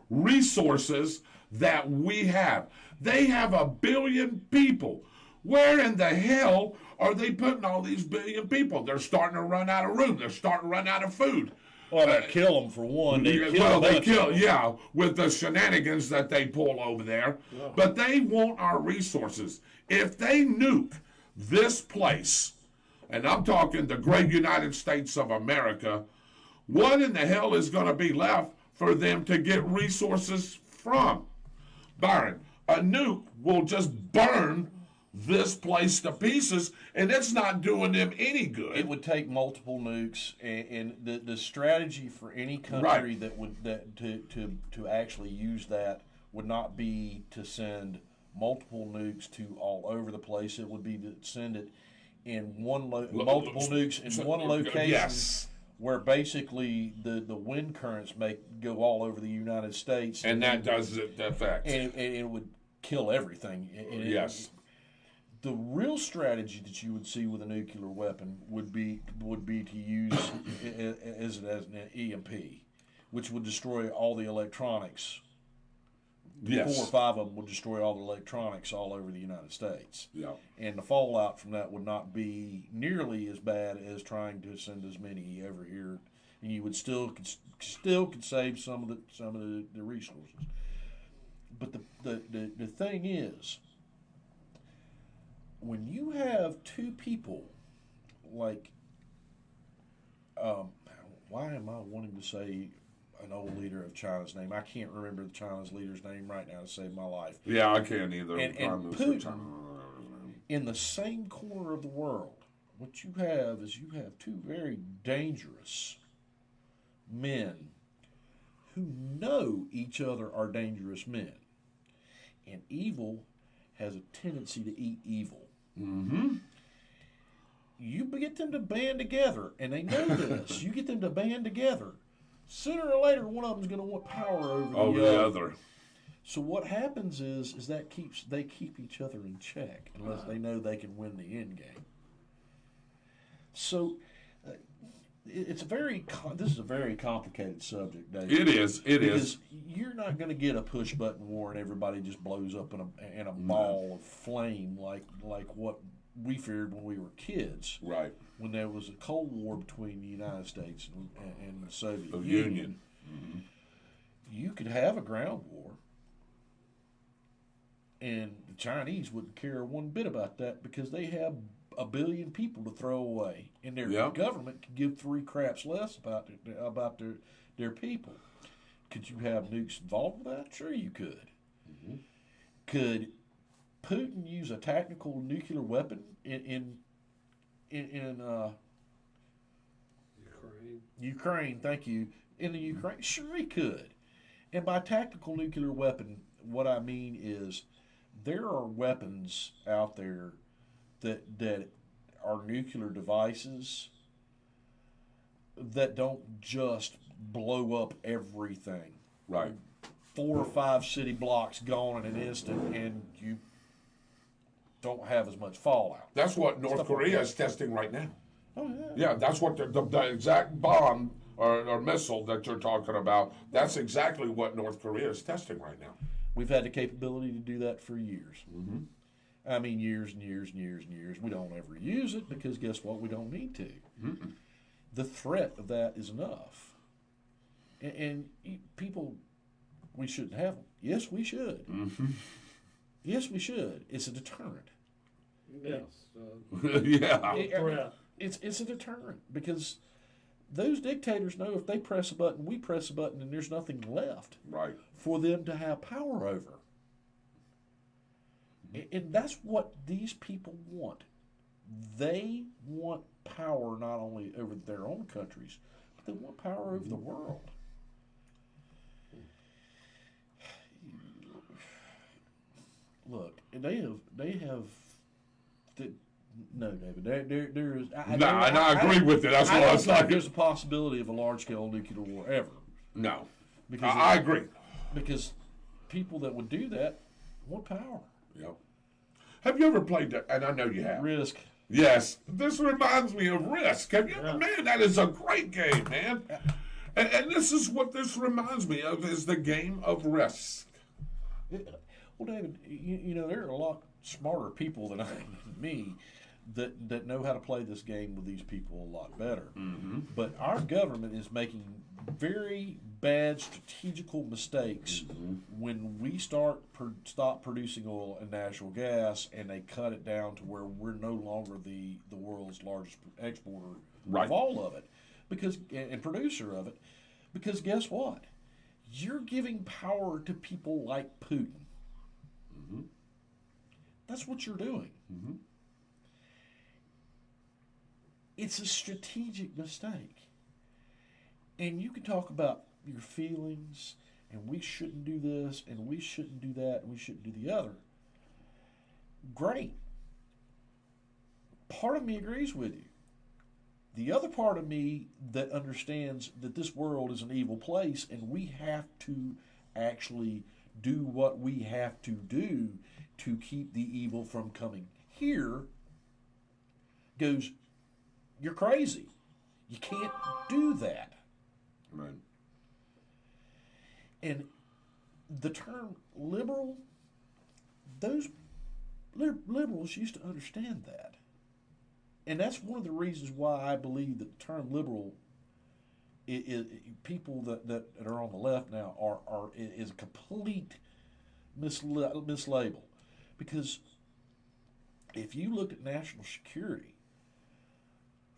resources that we have. They have 1 billion people. Where in the hell are they putting all these billion people? They're starting to run out of room. They're starting to run out of food. Well, they kill them for one. They kill, with the shenanigans that they pull over there. Yeah. But they want our resources. If they nuke this place, and I'm talking the great United States of America, what in the hell is going to be left for them to get resources from? Byron, a nuke will just burn this place to pieces, and it's not doing them any good. It would take multiple nukes, and the strategy for any country to actually use that would not be to send multiple nukes to all over the place. It would be to send it in multiple nukes in one location. Yes. Where basically the wind currents go all over the United States, and that does the effect, and it would kill everything. Yes. The real strategy that you would see with a nuclear weapon would be to use as an EMP, which would destroy all the electronics. Yes. 4 or 5 of them would destroy all the electronics all over the United States. Yeah. And the fallout from that would not be nearly as bad as trying to send as many over here, and you would still could save some of the resources. But the thing is, when you have two people like, why am I wanting to say an old leader of China's name? I can't remember the China's leader's name right now to save my life. Yeah, I can't either. And Putin, in the same corner of the world, what you have is two very dangerous men who know each other are dangerous men. And evil has a tendency to eat evil. Mm-hmm. You get them to band together, and they know this. You get them to band together. Sooner or later, one of them's going to want power over the other. So what happens is that they keep each other in check unless they know they can win the end game. So this is a very complicated subject, Dave. It is. Because you're not going to get a push button war and everybody just blows up in a ball of flame like what we feared when we were kids. Right. When there was a Cold War between the United States and the Soviet Union. Mm-hmm. You could have a ground war, and the Chinese wouldn't care one bit about that because they have 1 billion people to throw away, and their government could give 3 craps less about their people. Could you have nukes involved with that? Sure, you could. Mm-hmm. Could Putin use a tactical nuclear weapon in Ukraine? Thank you. In the Ukraine, sure he could. And by tactical nuclear weapon, what I mean is there are weapons out there that are nuclear devices that don't just blow up everything. Right. 4 or 5 city blocks gone in an instant, and you don't have as much fallout. That's what North Korea is testing right now. Oh, yeah. Yeah, that's what the exact bomb or missile that you're talking about, that's exactly what North Korea is testing right now. We've had the capability to do that for years. Mm-hmm. I mean, years and years and years and years. We don't ever use it because guess what? We don't need to. Mm-mm. The threat of that is enough. And people, we shouldn't have them. Yes, we should. Mm-hmm. Yes, we should. It's a deterrent. Yes. Yeah. It's a deterrent because those dictators know if they press a button, we press a button, and there's nothing left for them to have power over. And that's what these people want. They want power not only over their own countries, but they want power over the world. Look, they have. No, David. There is. I agree with it. That's what I was like. There's a possibility of a large-scale nuclear war ever. No, because I agree. Because people that would do that want power. Yep. Have you ever played that? And I know you have. Risk. Yes. This reminds me of Risk. Have you ever? Man, that is a great game, man. And this is what this reminds me of: is the game of Risk. Well, David, you know there are a lot smarter people than me that know how to play this game with these people a lot better. Mm-hmm. But our government is making very bad strategical mistakes when we stop producing oil and natural gas, and they cut it down to where we're no longer the world's largest exporter of all of it, and producer of it. Because guess what? You're giving power to people like Putin. That's what you're doing. Mm-hmm. It's a strategic mistake. And you can talk about your feelings, and we shouldn't do this, and we shouldn't do that, and we shouldn't do the other. Great. Part of me agrees with you. The other part of me that understands that this world is an evil place, and we have to actually do what we have to do to keep the evil from coming here, goes, you're crazy. You can't do that. Right. And the term liberal, those liberals used to understand that. And that's one of the reasons why I believe that the term liberal, people that are on the left now is a complete mislabel. Because if you look at national security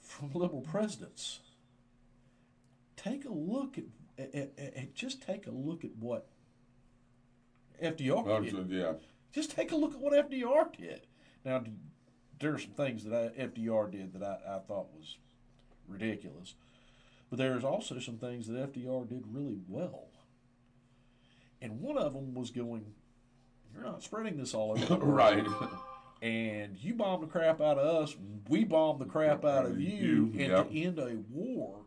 from liberal presidents, take a look at just take a look at what FDR did. Yeah. Just take a look at what FDR did. Now, there are some things that FDR did that I thought was ridiculous. But there's also some things that FDR did really well. And one of them was going, you're not spreading this all over the world. Right. And you bomb the crap out of us, we bomb the crap out of you. And yep. to end a war,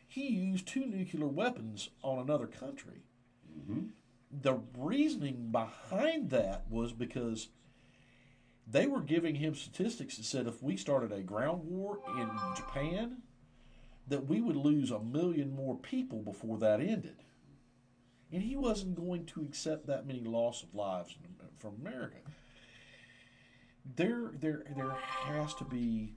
he used 2 nuclear weapons on another country. Mm-hmm. The reasoning behind that was because they were giving him statistics that said if we started a ground war in Japan, that we would lose 1 million more people before that ended. And he wasn't going to accept that many loss of lives from America. There has to be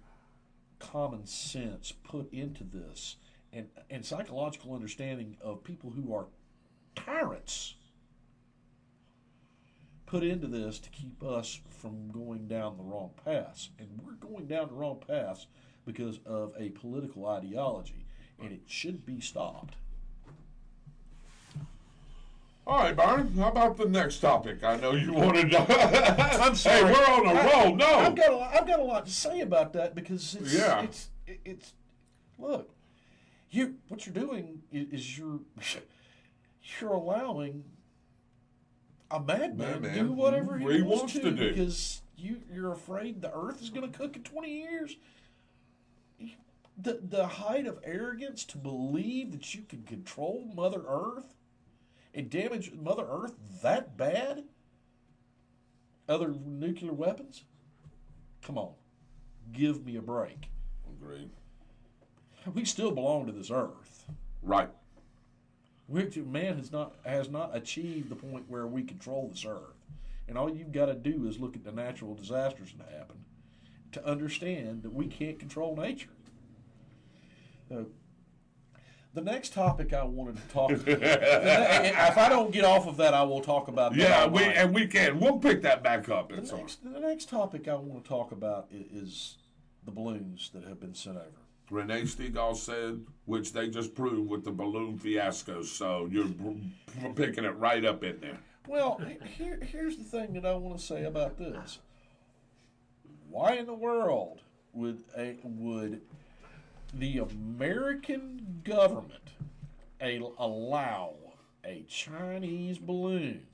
common sense put into this and psychological understanding of people who are tyrants put into this to keep us from going down the wrong path. And we're going down the wrong path because of a political ideology, and it should be stopped. All right, Byron, how about the next topic? I know you wanted to... I'm sorry. Hey, we're on a roll. No. I've got a lot to say about that because it's look, what you're doing is you're allowing a madman to do whatever he wants to do because you're afraid the earth is going to cook in 20 years. The height of arrogance to believe that you can control Mother Earth and damage Mother Earth that bad? Other nuclear weapons? Come on. Give me a break. Agreed. We still belong to this earth. Right. Man has not achieved the point where we control this earth. And all you've got to do is look at the natural disasters that happen to understand that we can't control nature. The next topic I wanted to talk about, if I don't get off of that, I will talk about that. Yeah, we can. We'll pick that back up. The next topic I want to talk about is the balloons that have been sent over. Renee Stegall said, which they just proved with the balloon fiasco, so you're picking it right up in there. Well, here's the thing that I want to say about this. Why in the world would the American government allow a Chinese balloon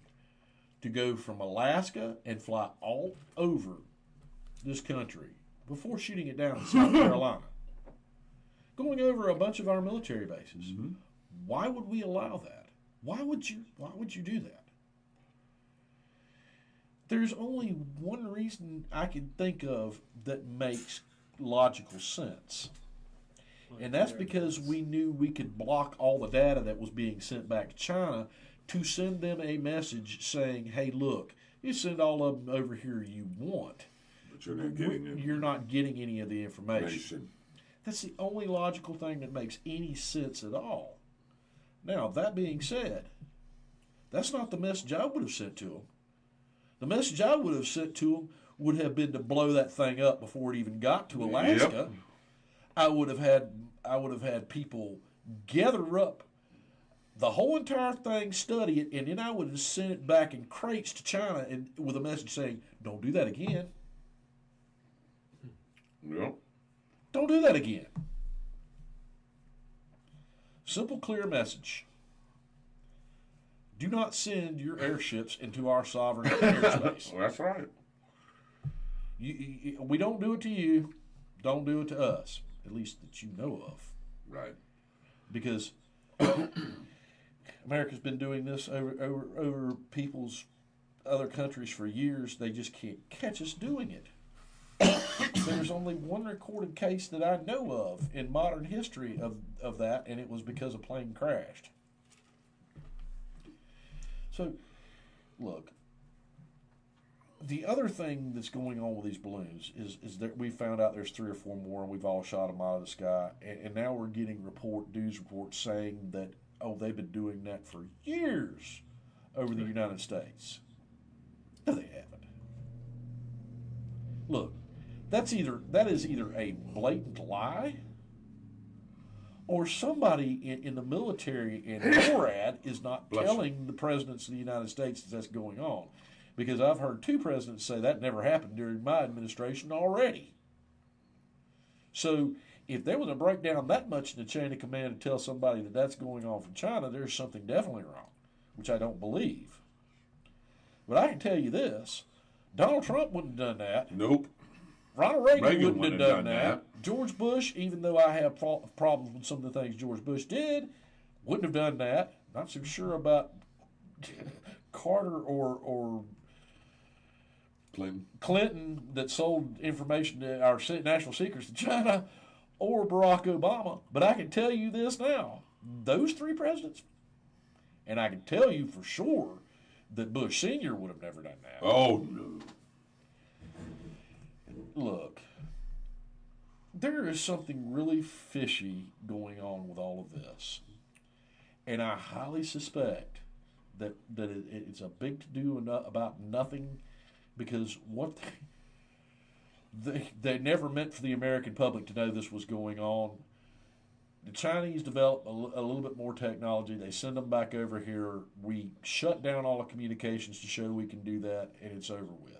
to go from Alaska and fly all over this country before shooting it down in South Carolina? Going over a bunch of our military bases. Mm-hmm. Why would we allow that? Why would you do that? There's only one reason I can think of that makes logical sense. And that's because we knew we could block all the data that was being sent back to China to send them a message saying, hey, look, you send all of them over here you want. But you're not getting any of the information. That's the only logical thing that makes any sense at all. Now, that being said, that's not the message I would have sent to them. The message I would have sent to them would have been to blow that thing up before it even got to Alaska. Yep. I would have had people gather up the whole entire thing, study it, and then I would have sent it back in crates to China and with a message saying, don't do that again. Yep. Don't do that again. Simple, clear message. Do not send your airships into our sovereign airspace. Well, that's right. We don't do it to you. Don't do it to us. At least that you know of. Right. Because America's been doing this over people's other countries for years. They just can't catch us doing it. There's only one recorded case that I know of in modern history of that, and it was because a plane crashed. So, look, the other thing that's going on with these balloons is that we found out there's 3 or 4 more, and we've all shot them out of the sky, and now we're getting news reports saying that, oh, they've been doing that for years over the United States. No, they haven't. Look, that is either a blatant lie, or somebody in the military and NORAD is not telling the presidents of the United States that's going on. Because I've heard 2 presidents say that never happened during my administration already. So if there was a breakdown that much in the chain of command to tell somebody that that's going on from China, there's something definitely wrong, which I don't believe. But I can tell you this, Donald Trump wouldn't have done that. Nope. Ronald Reagan wouldn't have done that. George Bush, even though I have problems with some of the things George Bush did, wouldn't have done that. Not so sure about Carter or Clinton that sold information to our national secrets to China, or Barack Obama. But I can tell you this now, those 3 presidents, and I can tell you for sure that Bush Sr. would have never done that. Oh, no. Look, there is something really fishy going on with all of this. And I highly suspect that it's a big to-do about nothing, because what they never meant for the American public to know this was going on. The Chinese develop a little bit more technology. They send them back over here. We shut down all the communications to show we can do that, and it's over with.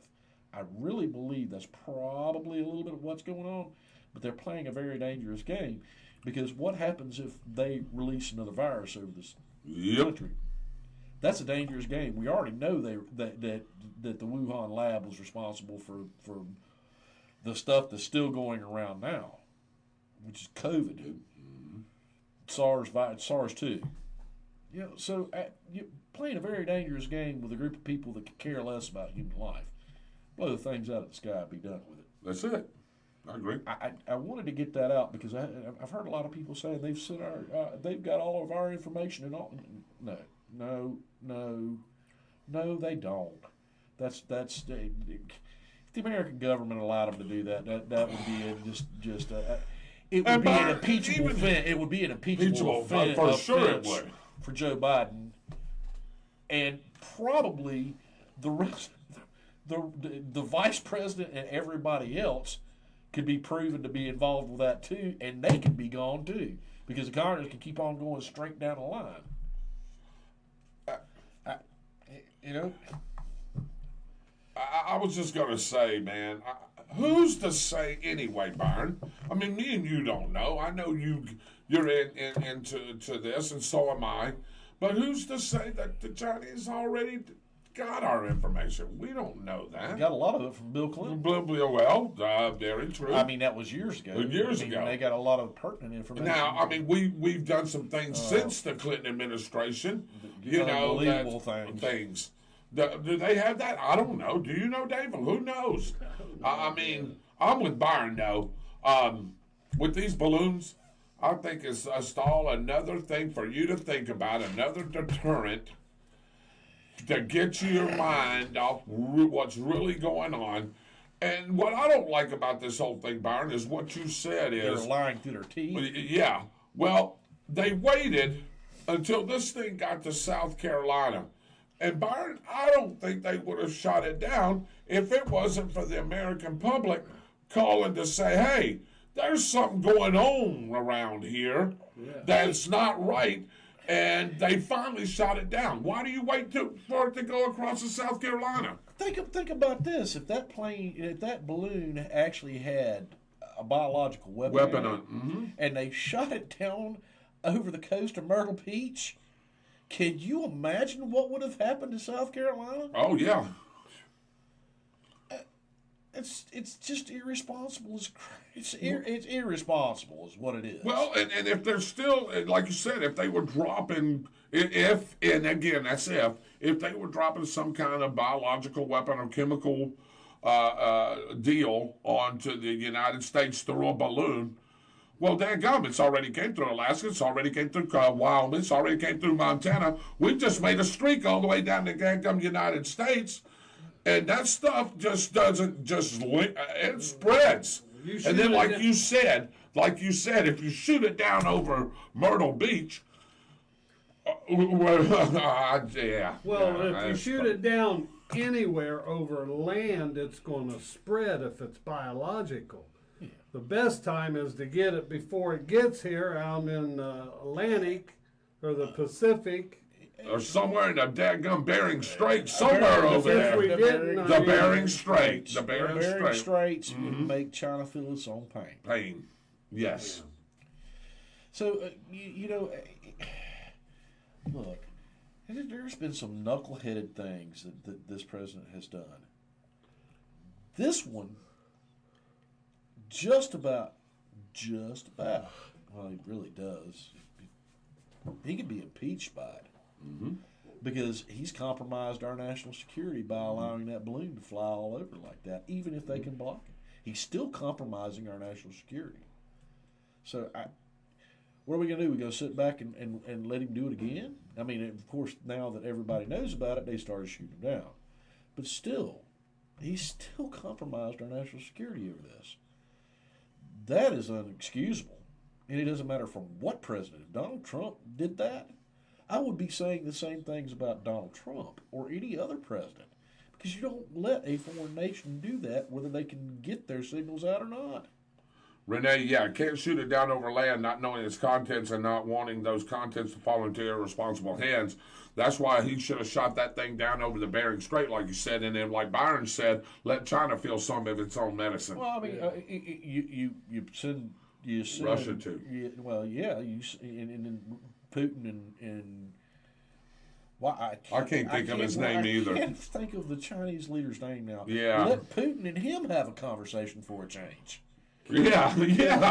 I really believe that's probably a little bit of what's going on, but they're playing a very dangerous game, because what happens if they release another virus over this country? That's a dangerous game. We already know that the Wuhan lab was responsible for the stuff that's still going around now, which is COVID, SARS-2. So you're playing a very dangerous game with a group of people that could care less about human life. Blow the things out of the sky, be done with it. That's it. I agree. I wanted to get that out because I've heard a lot of people saying they've sent they've got all of our information and all. No, they don't. That's if the American government allowed them to do that would be just it would be an impeachable offense. It would be an impeachable offense for sure. It would for Joe Biden, and probably the rest. The vice president and everybody else could be proven to be involved with that too, and they could be gone too, because the Congress can keep on going straight down the line. I was just going to say, man, who's to say anyway, Byron? I mean, me and you don't know. I know you're into this, and so am I. But who's to say that the Chinese already got our information? We don't know that. We got a lot of it from Bill Clinton. Well, very true. I mean, that was years ago. Ago. They got a lot of pertinent information. Now, I mean, we've done some things since the Clinton administration. Unbelievable things. Do they have that? I don't know. Do you know, David? Who knows? I mean, I'm with Byron, though. With these balloons, I think it's all another thing for you to think about, another deterrent to get your mind off what's really going on. And what I don't like about this whole thing, Byron, is what you said is... They're lying through their teeth. Yeah. Well, they waited until this thing got to South Carolina. And, Byron, I don't think they would have shot it down if it wasn't for the American public calling to say, hey, there's something going on around here that's not right. And they finally shot it down. Why do you wait for it to go across to South Carolina? Think about this. If that balloon actually had a biological weapon on it, and they shot it down over the coast of Myrtle Beach, can you imagine what would have happened to South Carolina? Oh, yeah. It's just irresponsible. It's irresponsible is what it is. Well, and if they're still, like you said, if they were dropping, if they were dropping some kind of biological weapon or chemical deal onto the United States through a balloon, well, dadgum, it's already came through Alaska, it's already came through Wyoming, it's already came through Montana. We just made a streak all the way down to the dadgum United States. And that stuff just doesn't it spreads. And then, like you said, if you shoot it down over Myrtle Beach, yeah. Well, if you shoot it down anywhere over land, it's going to spread if it's biological. Yeah. The best time is to get it before it gets here out in the Atlantic or the Pacific. Or somewhere in the dadgum Bering Strait, somewhere over there. The Bering Strait. The Bering Straits would make China feel its own pain. Pain, yes. Yeah. So, look, there's been some knuckleheaded things that this president has done. This one, just about, well, he really does. He could be impeached by it. Because he's compromised our national security by allowing that balloon to fly all over like that, even if they can block it. He's still compromising our national security. So what are we going to do? We go sit back and let him do it again? I mean, of course, now that everybody knows about it, they started shooting him down. But still, he's still compromised our national security over this. That is unexcusable. And it doesn't matter from what president. If Donald Trump did that, I would be saying the same things about Donald Trump or any other president, because you don't let a foreign nation do that, whether they can get their signals out or not. Renee, can't shoot it down over land, not knowing its contents and not wanting those contents to fall into irresponsible hands. That's why he should have shot that thing down over the Bering Strait, like you said, and then, like Byron said, let China feel some of its own medicine. Well, I mean, you send Russia too. And Putin and why I can't think of his name either. I can't think of the Chinese leader's name now. Yeah. Let Putin and him have a conversation for a change. Yeah.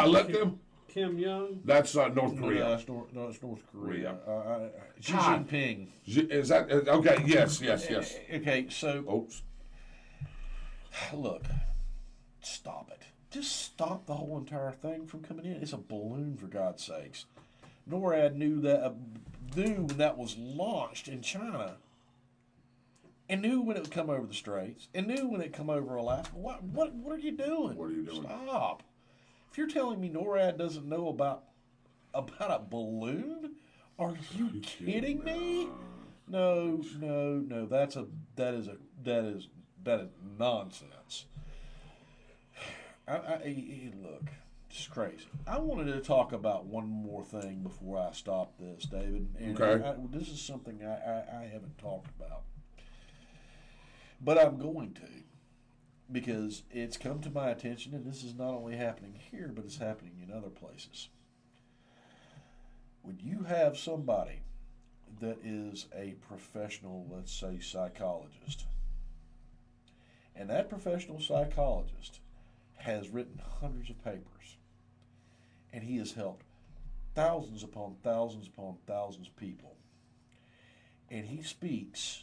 Let them. Kim Jong. That's North Korea. No, it's North Korea. Xi Jinping. Is that okay? Yes. Okay, so. Oops. Look, stop it. Just stop the whole entire thing from coming in. It's a balloon, for God's sakes. NORAD knew when that was launched in China, and knew when it would come over the Straits, and knew when it come over Alaska. What are you doing? What are you doing? Stop! If you're telling me NORAD doesn't know about a balloon, are you kidding me? No. That is nonsense. Look. It's crazy. I wanted to talk about one more thing before I stop this, David. And okay. This is something I haven't talked about. But I'm going to, because it's come to my attention, and this is not only happening here, but it's happening in other places. When you have somebody that is a professional, let's say, psychologist, and that professional psychologist has written hundreds of papers, and he has helped thousands upon thousands upon thousands of people. And he speaks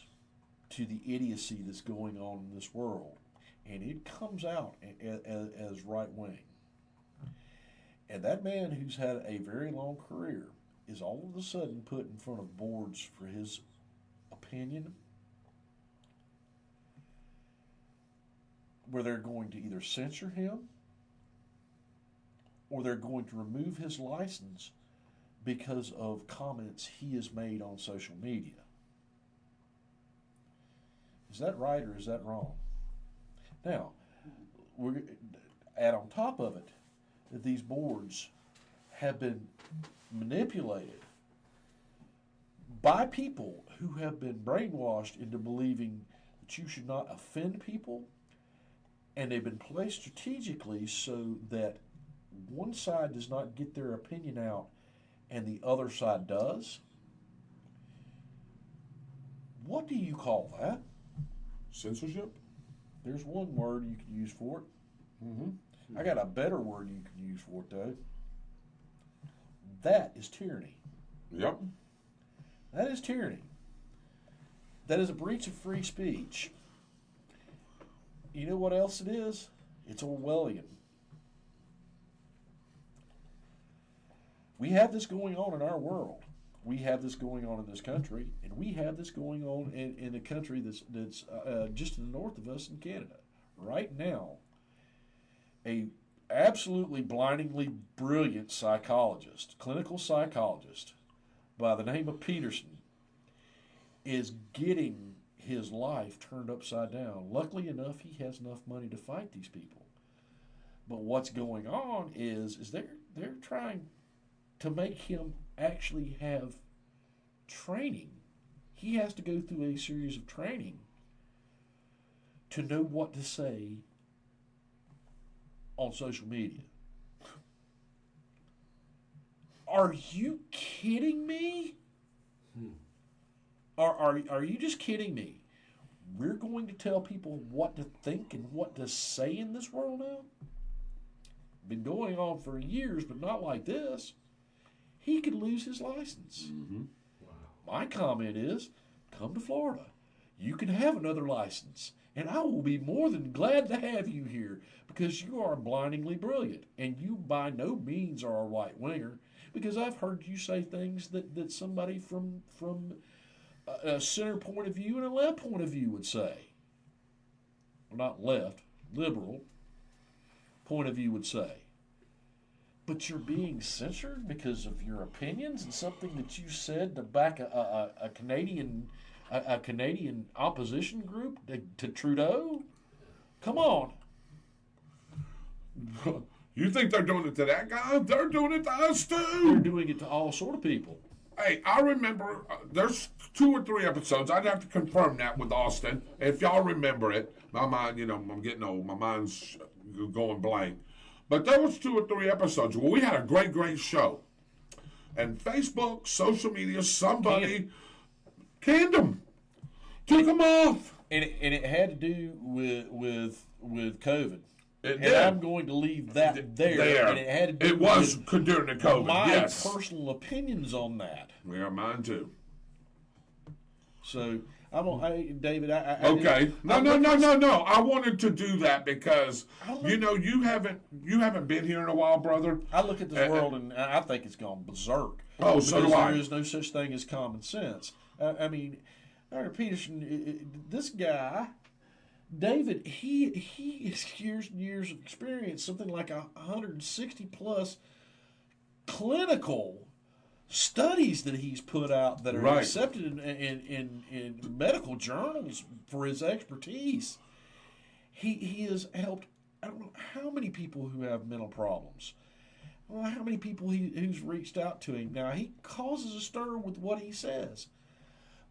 to the idiocy that's going on in this world. And it comes out as right-wing. And that man who's had a very long career is all of a sudden put in front of boards for his opinion, where they're going to either censor him or they're going to remove his license because of comments he has made on social media. Is that right or is that wrong? Now, add on top of it that these boards have been manipulated by people who have been brainwashed into believing that you should not offend people, and they've been placed strategically so that one side does not get their opinion out and the other side does. What do you call that? Censorship? There's one word you can use for it. Mm-hmm. I got a better word you can use for it, though. That is tyranny. Yep. That is tyranny. That is a breach of free speech. You know what else it is? It's Orwellian. We have this going on in our world. We have this going on in this country, and we have this going on in a country that's just to the north of us in Canada. Right now, a absolutely blindingly brilliant psychologist, clinical psychologist, by the name of Peterson, is getting his life turned upside down. Luckily enough, he has enough money to fight these people. But what's going on is they're trying to make him actually have training. He has to go through a series of training to know what to say on social media. Are you kidding me? Are you just kidding me? We're going to tell people what to think and what to say in this world now? Been going on for years, but not like this. He could lose his license. Mm-hmm. Wow. My comment is, come to Florida. You can have another license, and I will be more than glad to have you here because you are blindingly brilliant, and you by no means are a right-winger, because I've heard you say things that somebody from a center point of view and a left point of view would say. Well, not left, liberal point of view would say. But you're being censored because of your opinions and something that you said to back a Canadian opposition group to Trudeau? Come on. You think they're doing it to that guy? They're doing it to us too. They're doing it to all sort of people. Hey, I remember there's 2 or 3 episodes. I'd have to confirm that with Austin. If y'all remember it, my mind, I'm getting old. My mind's going blank. But there was 2 or 3 episodes where we had a great show. And Facebook, social media, somebody canned them. Took them off. And it had to do with COVID. It and did. I'm going to leave that there. And it had to do it was with during the COVID, my yes. personal opinions on that. Yeah, mine too. So David, okay. No. I wanted to do that because you haven't been here in a while, brother. I look at this world and I think it's gone berserk. Oh, so do I. There is no such thing as common sense. I mean, Dr. Peterson, this guy, David, he has years and years of experience, something like 160 plus clinical studies that he's put out that are accepted in medical journals for his expertise. He has helped, I don't know how many people who have mental problems. I don't know how many people who's reached out to him. Now, he causes a stir with what he says,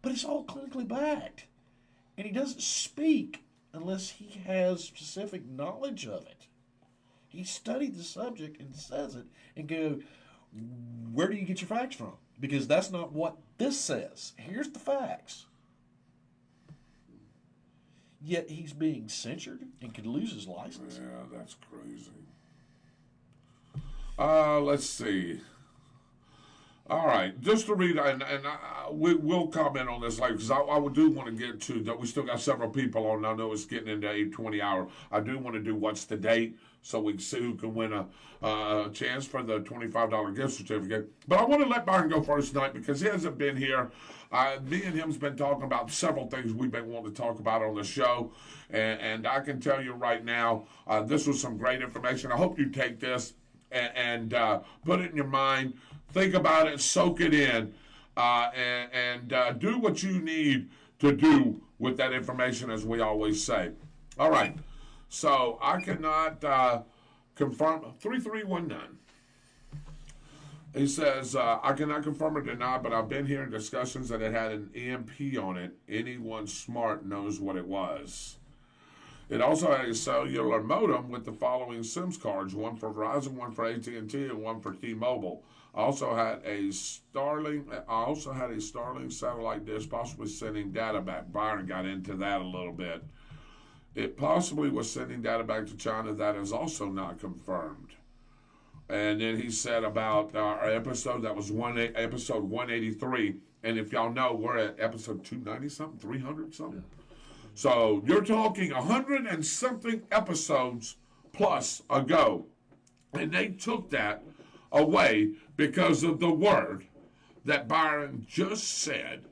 but it's all clinically backed. And he doesn't speak unless he has specific knowledge of it. He studied the subject and says it and go, where do you get your facts from? Because that's not what this says. Here's the facts. Yet he's being censored and could lose his license. Yeah, that's crazy. Let's see. All right, just to read, and we'll comment on this later, because I do want to get to that. We still got several people on. I know it's getting into 8:20 hour. I do want to do what's the date, so we can see who can win a chance for the $25 gift certificate. But I want to let Byron go first tonight because he hasn't been here. Me and him's been talking about several things we've been wanting to talk about on the show, and I can tell you right now, this was some great information. I hope you take this and put it in your mind. Think about it, soak it in, and do what you need to do with that information, as we always say. All right, so I cannot confirm 3319. He says, I cannot confirm or deny, but I've been hearing discussions that it had an EMP on it. Anyone smart knows what it was. It also had a cellular modem with the following SIM cards, one for Verizon, one for AT&T, and one for T-Mobile. I also had a Starlink satellite dish, possibly sending data back. Byron got into that a little bit. It possibly was sending data back to China. That is also not confirmed. And then he said about our episode, that was episode 183. And if y'all know, we're at episode 290-something, 300-something. So you're talking 100 and something episodes plus ago. And they took that away because of the word that Byron just said.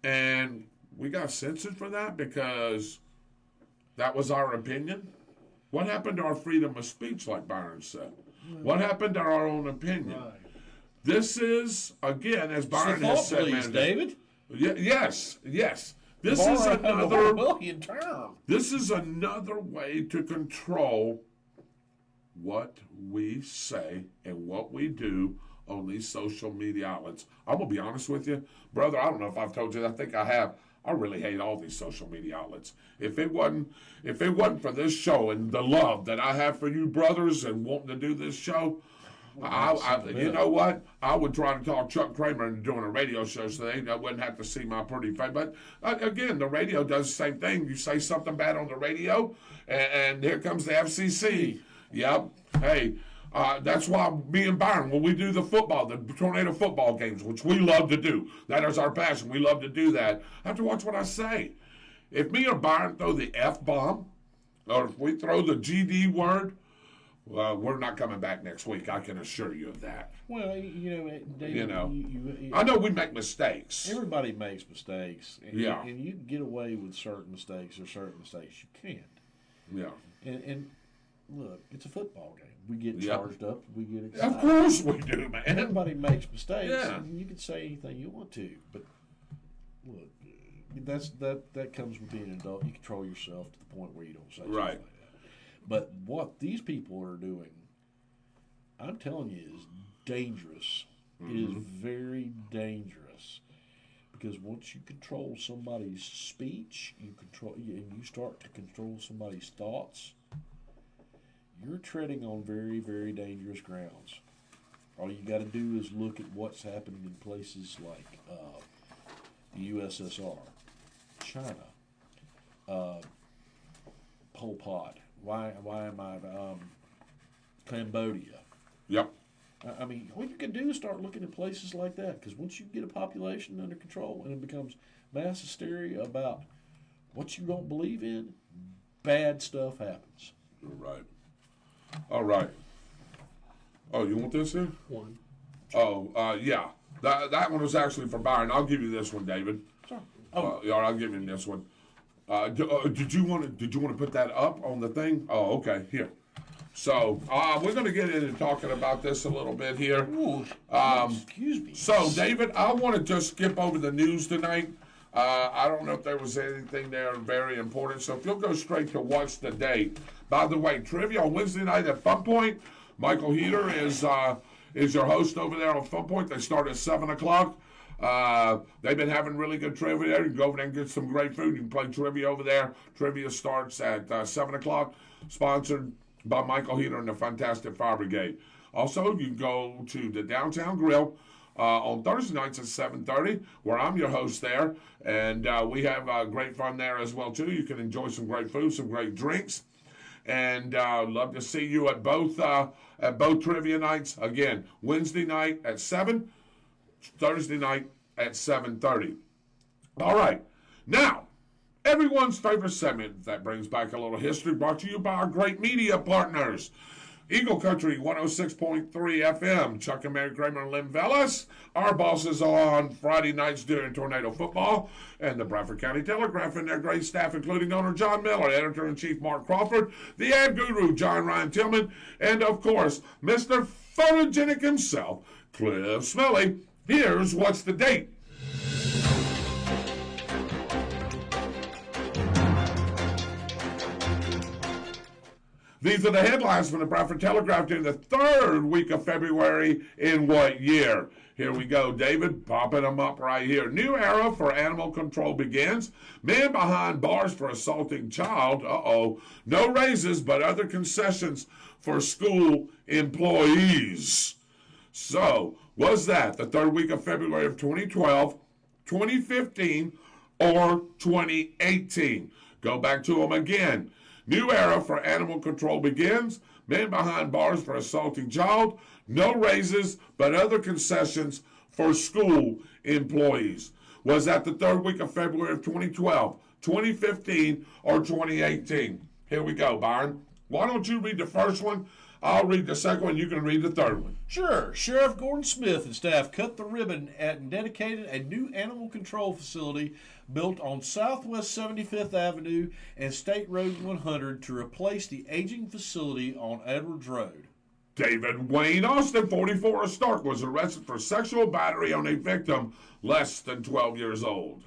And we got censored for that because that was our opinion. What happened to our freedom of speech, like Byron said? What happened to our own opinion? Right. This is, again, as Byron has said, police, David. Yes. This is another way to control what we say and what we do on these social media outlets. I'm gonna be honest with you, brother. I don't know if I've told you. I think I have. I really hate all these social media outlets. If it wasn't for this show and the love that I have for you brothers and wanting to do this show, you know what? I would try to talk Chuck Kramer into doing a radio show so they wouldn't have to see my pretty face. But again, the radio does the same thing. You say something bad on the radio, and here comes the FCC. Yep. Hey. That's why me and Byron, when we do the tornado football games, which we love to do, that is our passion. We love to do that. I have to watch what I say. If me or Byron throw the F-bomb, or if we throw the GD word, we're not coming back next week. I can assure you of that. Well, David, I know we make mistakes. Everybody makes mistakes. And you can get away with certain mistakes or certain mistakes you can't. Yeah. And look, it's a football game. We get charged up. We get excited. Of course we do, man. Everybody makes mistakes, and you can say anything you want to. But look, that comes with being an adult. You control yourself to the point where you don't say something like that. But what these people are doing, I'm telling you, is dangerous. Mm-hmm. It is very dangerous. Because once you control somebody's speech, you start to control somebody's thoughts, you're treading on very, very dangerous grounds. All you got to do is look at what's happening in places like the USSR, China, Pol Pot. Why am I Cambodia? Yep. I mean, what you can do is start looking at places like that, because once you get a population under control and it becomes mass hysteria about what you don't believe in, bad stuff happens. You're right. All right. Oh, you want this here? One. Oh, yeah. That one was actually for Byron. I'll give you this one, David. Sure. I'll give you this one. Did you want to put that up on the thing? Oh, okay. Here. So we're going to get into talking about this a little bit here. Ooh, excuse me. So, David, I want to just skip over the news tonight. I don't know if there was anything there very important. So if you'll go straight to what's the date. By the way, trivia on Wednesday night at Fun Point. Michael Heater is your host over there on Fun Point. They start at 7 o'clock. They've been having really good trivia there. You can go over there and get some great food. You can play trivia over there. Trivia starts at 7 o'clock. Sponsored by Michael Heater and the Fantastic Fire Brigade. Also, you can go to the Downtown Grill on Thursday nights at 7:30, where I'm your host there, and we have great fun there as well too. You can enjoy some great food, some great drinks, and love to see you at both trivia nights. Again, Wednesday night at 7, Thursday night at 7:30. All right, now. Everyone's favorite segment that brings back a little history, brought to you by our great media partners. Eagle Country 106.3 FM, Chuck and Mary Kramer and Lynn Vellis. Our bosses on Friday nights during tornado football. And the Bradford County Telegraph and their great staff, including owner John Miller, editor-in-chief Mark Crawford, the ad guru John Ryan Tillman, and, of course, Mr. Photogenic himself, Cliff Smelly. Here's what's the date. These are the headlines from the Bradford Telegraph during the third week of February in what year? Here we go, David, popping them up right here. New era for animal control begins. Man behind bars for assaulting child. Uh-oh. No raises, but other concessions for school employees. So, was that the third week of February of 2012, 2015, or 2018? Go back to them again. New era for animal control begins. Man behind bars for assaulting child. No raises, but other concessions for school employees. Was that the third week of February of 2012, 2015, or 2018? Here we go, Byron. Why don't you read the first one? I'll read the second one. You can read the third one. Sure. Sheriff Gordon Smith and staff cut the ribbon and dedicated a new animal control facility built on Southwest 75th Avenue and State Road 100 to replace the aging facility on Edwards Road. David Wayne Austin, 44 of Stark, was arrested for sexual battery on a victim less than 12 years old.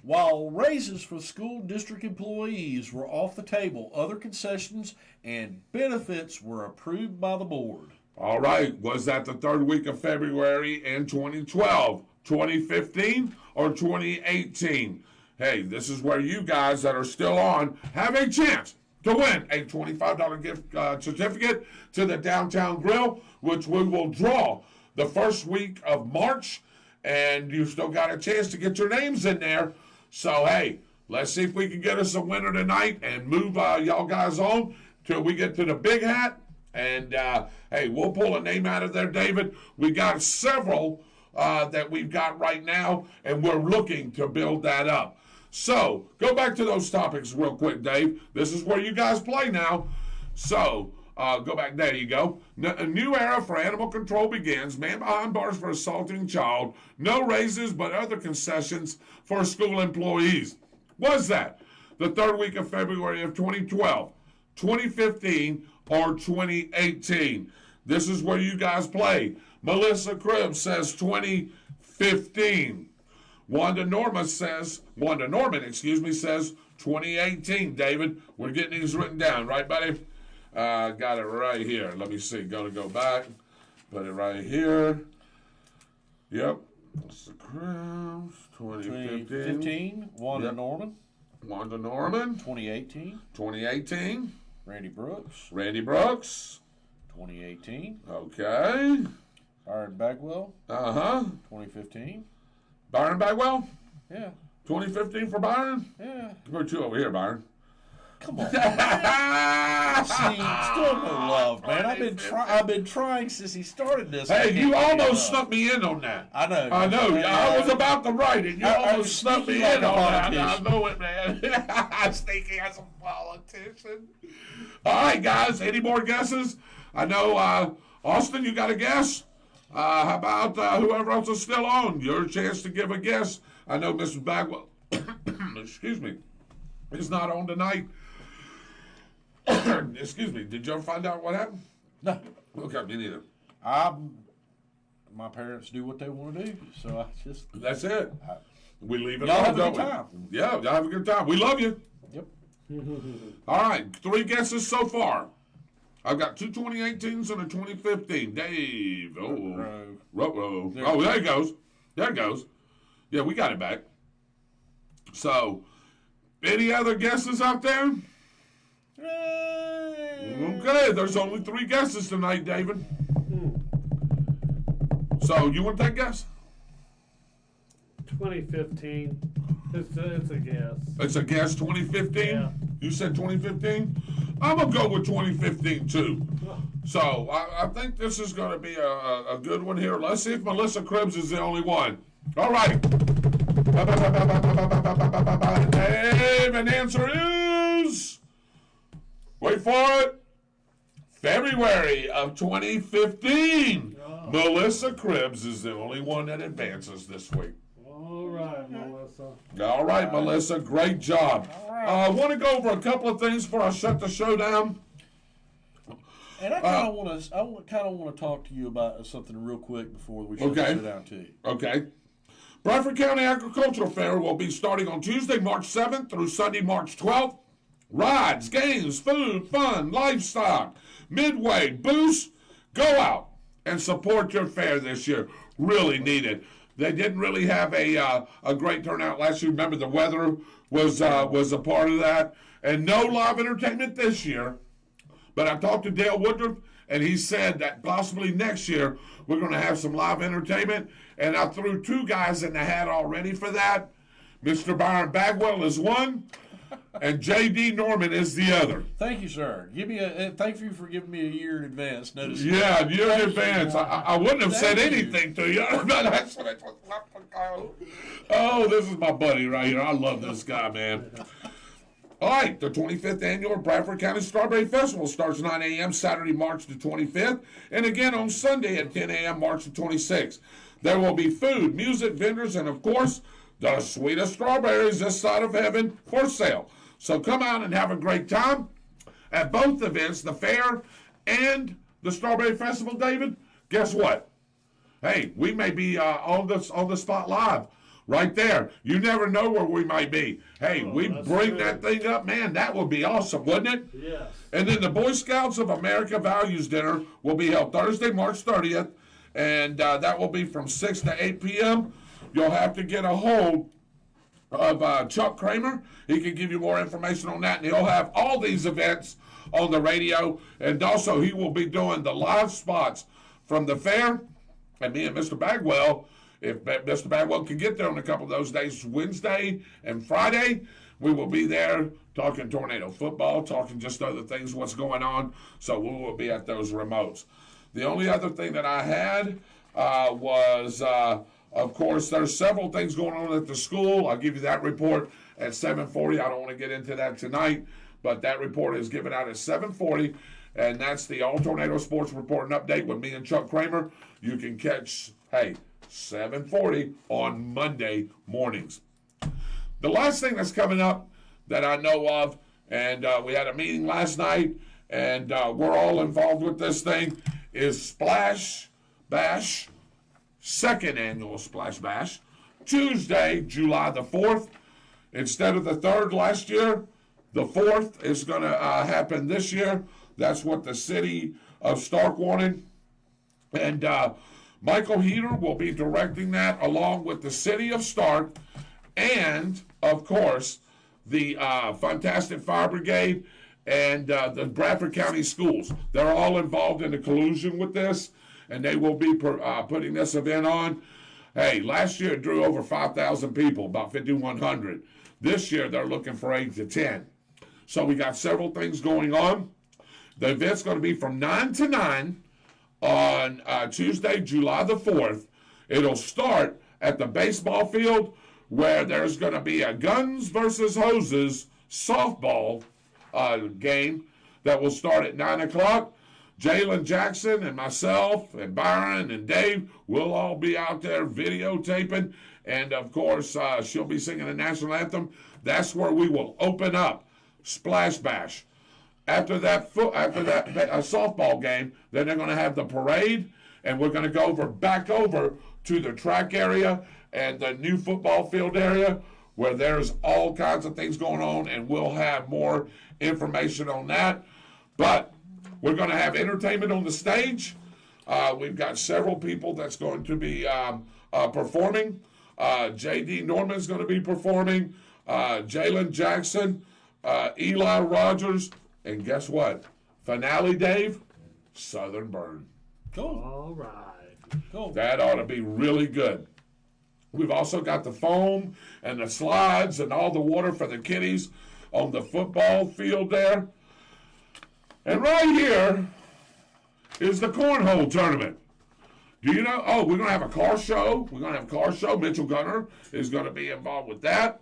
While raises for school district employees were off the table, other concessions and benefits were approved by the board. All right. Was that the third week of February in 2012, 2015, or 2018? Hey, this is where you guys that are still on have a chance to win a $25 gift certificate to the Downtown Grill, which we will draw the first week of March. And you still got a chance to get your names in there. So, hey, let's see if we can get us a winner tonight and move y'all guys on till we get to the big hat. And, hey, we'll pull a name out of there, David. We got several that we've got right now, and we're looking to build that up. So, go back to those topics real quick, Dave. This is where you guys play now. So, go back. There you go. A new era for animal control begins. Man behind bars for assaulting child. No raises, but other concessions for school employees. Was that the third week of February of 2012, 2015, or 2018? This is where you guys play. Melissa Cribbs says 2015. Wanda Norman says 2018. David, we're getting these written down, right, buddy? Got it right here. Let me see. Go back. Put it right here. Yep. Melissa Cribbs, 2015. Wanda Yep. Norman. Wanda Norman. 2018. 2018. Randy Brooks. Randy Brooks. 2018. Okay. Byron Bagwell. 2015. Byron Bagwell. Yeah. 2015 for Byron. Yeah. Where'd you over here, Byron? Come on. See, still no love, man. I've been trying since he started this. Hey, you almost snuck me in on that. I know. I know. I was about to write it. You almost snuck me in on that. I know it, man. I'm sneaky as a politician. All right, guys. Any more guesses? I know, Austin, you got a guess? How about whoever else is still on? Your chance to give a guess. I know Mrs. Bagwell, excuse me, is not on tonight. Excuse me. Did you ever find out what happened? No. Okay, me neither. My parents do what they want to do, so I just... That's it. We leave it y'all alone, have a don't good we? time. Yeah, y'all have a good time. We love you. Yep. All right, 3 guesses so far. I've got 2 2018s and a 2015. Dave. Oh, Ruh-roh. Oh, there it goes. There it goes. Yeah, we got it back. So, any other guesses out there? Okay, there's only 3 guesses tonight, David. So, you want that guess? 2015. It's a guess. It's a guess, 2015? Yeah. You said 2015? I'm going to go with 2015, too. So, I think this is going to be a good one here. Let's see if Melissa Cribbs is the only one. All right. Dave, and the answer is... Wait for it. February of 2015. Oh. Melissa Cribbs is the only one that advances this week. All right, Melissa. All right, Melissa. Great job. I want to go over a couple of things before I shut the show down. And I kind of want to talk to you about something real quick before we shut the show down too. Okay. Bradford County Agricultural Fair will be starting on Tuesday, March 7th through Sunday, March 12th. rides, games, food, fun, livestock, Midway, booths. Go out and support your fair this year. Really need it. They didn't really have a great turnout last year. Remember, the weather was a part of that. And no live entertainment this year. But I talked to Dale Woodruff, and he said that possibly next year we're going to have some live entertainment. And I threw 2 guys in the hat already for that. Mr. Byron Bagwell is one, and J.D. Norman is the other. Thank you, sir. Thank you for giving me a year in advance notice. Yeah, a year in advance. I wouldn't have said anything to you. Oh, this is my buddy right here. I love this guy, man. All right, the 25th Annual Bradford County Strawberry Festival starts 9 a.m. Saturday, March the 25th, and again on Sunday at 10 a.m. March the 26th. There will be food, music, vendors, and, of course, the sweetest strawberries this side of heaven for sale. So come out and have a great time at both events, the fair and the Strawberry Festival, David. Guess what? Hey, we may be on the spot live right there. You never know where we might be. Hey, we bring that thing up, man. That would be awesome, wouldn't it? Yes. And then the Boy Scouts of America Values Dinner will be held Thursday, March 30th, and that will be from 6 to 8 p.m. You'll have to get a hold of Chuck Kramer. He can give you more information on that, and he'll have all these events on the radio, and also he will be doing the live spots from the fair. And me and Mr. Bagwell, if Mr. Bagwell can get there on a couple of those days, Wednesday and Friday, we will be there talking tornado football, talking just other things, what's going on. So we will be at those remotes. The only other thing that I had was, of course, there's several things going on at the school. I'll give you that report at 7:40. I don't want to get into that tonight, but that report is given out at 7:40, and that's the All Tornado Sports Report and Update with me and Chuck Kramer. You can catch, 7:40 on Monday mornings. The last thing that's coming up that I know of, and we had a meeting last night, and we're all involved with this thing, is Splash Bash, second annual Splash Bash, Tuesday, July the 4th. Instead of the 3rd last year, the 4th is going to happen this year. That's what the city of Stark wanted. And Michael Heater will be directing that along with the city of Stark and, of course, the Fantastic Fire Brigade and the Bradford County Schools. They're all involved in the collusion with this, and they will be putting this event on. Hey, last year it drew over 5,000 people, about 5,100. This year they're looking for 8 to 10. So we got several things going on. The event's going to be from 9 to 9 on Tuesday, July the 4th. It'll start at the baseball field where there's going to be a guns versus hoses softball game that will start at 9 o'clock. Jalen Jackson and myself and Byron and Dave will all be out there videotaping. And, of course, she'll be singing the national anthem. That's where we will open up Splash Bash. After that softball game, then they're going to have the parade, and we're going to go back over to the track area and the new football field area where there's all kinds of things going on, and we'll have more information on that. But we're going to have entertainment on the stage. We've got several people that's going to be performing. J.D. Norman's going to be performing. Jalen Jackson, Eli Rodgers, and guess what? Finale, Dave, Southern Burn. Cool. All right. Cool. That ought to be really good. We've also got the foam and the slides and all the water for the kiddies on the football field there. And right here is the cornhole tournament. Do you know? Oh, we're going to have a car show. We're going to have a car show. Mitchell Gunner is going to be involved with that.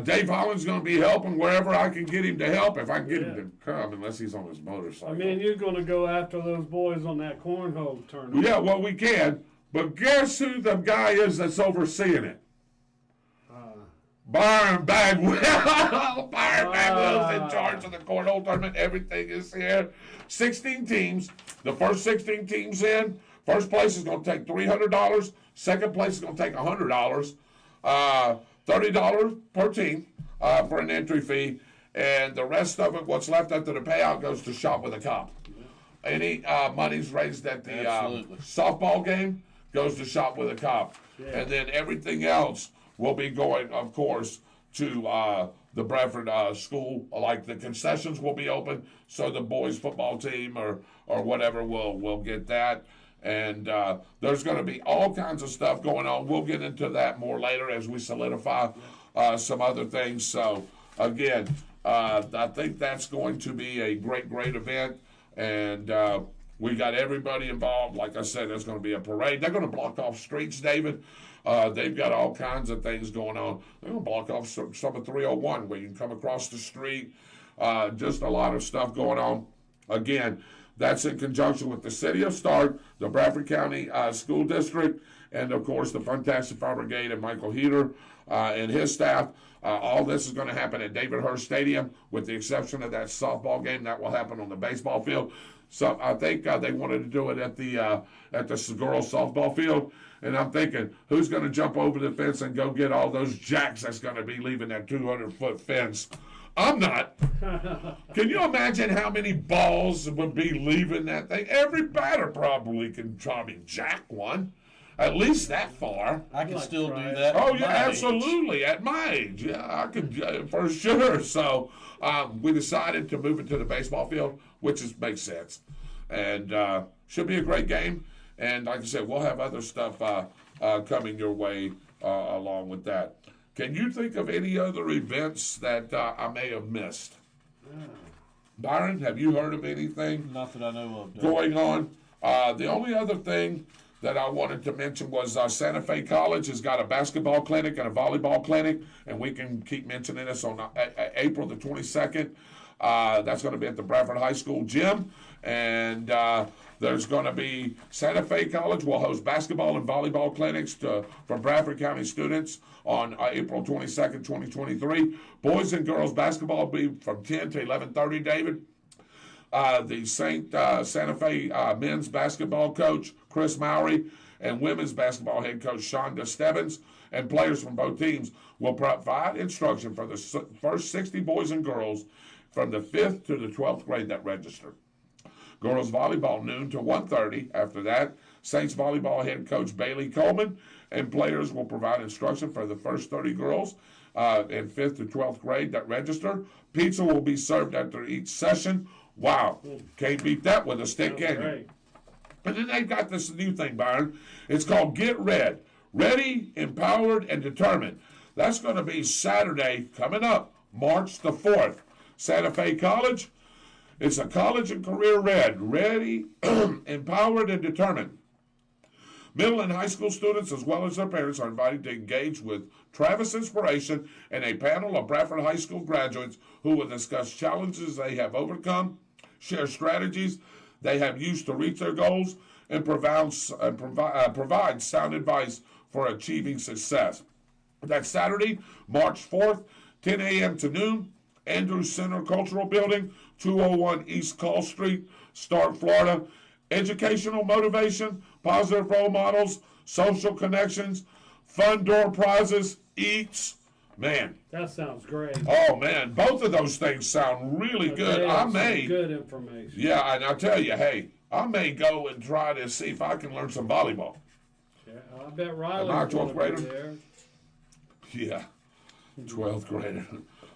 Dave Holland's going to be helping wherever I can get him to help, if I can get him to come, unless he's on his motorcycle. I mean, you're going to go after those boys on that cornhole tournament. Yeah, well, we can. But guess who the guy is that's overseeing it? Byron Bagwell. Byron Bagwell's in charge of the cornhole tournament. Everything is here. 16 teams. The first 16 teams in. First place is going to take $300. Second place is going to take $100. $30 per team for an entry fee. and the rest of it, what's left after the payout, goes to Shop with a Cop. Any money's raised at the softball game goes to Shop with a Cop. And then everything else will be going, of course, to the Bradford school. Like the concessions will be open, so the boys football team or whatever will get that. And there's going to be all kinds of stuff going on. We'll get into that more later as we solidify some other things. So, again, I think that's going to be a great event. And we got everybody involved. Like I said, there's going to be a parade. They're going to block off streets, David. They've got all kinds of things going on. They're going to block off some of 301 where you can come across the street. Just a lot of stuff going on. Again, that's in conjunction with the City of Stark, the Bradford County School District, and, of course, the Fantastic Fire Brigade and Michael Heater and his staff. All this is going to happen at David Hurst Stadium, with the exception of that softball game. That will happen on the baseball field. So I think they wanted to do it at the girls softball field. And I'm thinking, who's going to jump over the fence and go get all those jacks that's going to be leaving that 200-foot fence? I'm not. Can you imagine how many balls would be leaving that thing? Every batter probably can jack one. At least that far. I can still do that. Oh, yeah, absolutely. At my age. Yeah, I could, for sure. So we decided to move it to the baseball field, which makes sense. And should be a great game. And like I said, we'll have other stuff coming your way along with that. Can you think of any other events that I may have missed? Byron, have you heard of anything? Not that I know of. Going on? The only other thing that I wanted to mention was Santa Fe College has got a basketball clinic and a volleyball clinic, and we can keep mentioning this on April the 22nd. That's going to be at the Bradford High School gym, and there's going to be Santa Fe College will host basketball and volleyball clinics for Bradford County students on April 22nd, 2023. Boys and girls basketball will be from 10 to 11:30, David. The Santa Fe men's basketball coach, Chris Mowry, and women's basketball head coach, Shonda Stebbins, and players from both teams will provide instruction for the first 60 boys and girls from the 5th to the 12th grade that register. Girls volleyball noon to 1:30. After that, Saints volleyball head coach Bailey Coleman and players will provide instruction for the first 30 girls in 5th to 12th grade that register. Pizza will be served after each session. Wow, can't beat that with a stick, can you? And then they've got this new thing, Byron. It's called Get Red. Ready, empowered, and determined. That's going to be Saturday coming up, March the 4th. Santa Fe College. It's a college and career red. Ready, empowered, and determined. Middle and high school students, as well as their parents, are invited to engage with Travis Inspiration and a panel of Bradford High School graduates who will discuss challenges they have overcome, share strategies they have used to reach their goals, and provide sound advice for achieving success. That's Saturday, March 4th, 10 a.m. to noon, Andrews Center Cultural Building, 201 East Call Street, Stark, Florida. Educational motivation, positive role models, social connections, fun door prizes, eats. Man. That sounds great. Oh, man. Both of those things sound really good. I may. Good information. Yeah, and I'll tell you, hey, I may go and try to see if I can learn some volleyball. Yeah, I bet Riley's Am I a 12th grader? There. Yeah, 12th grader.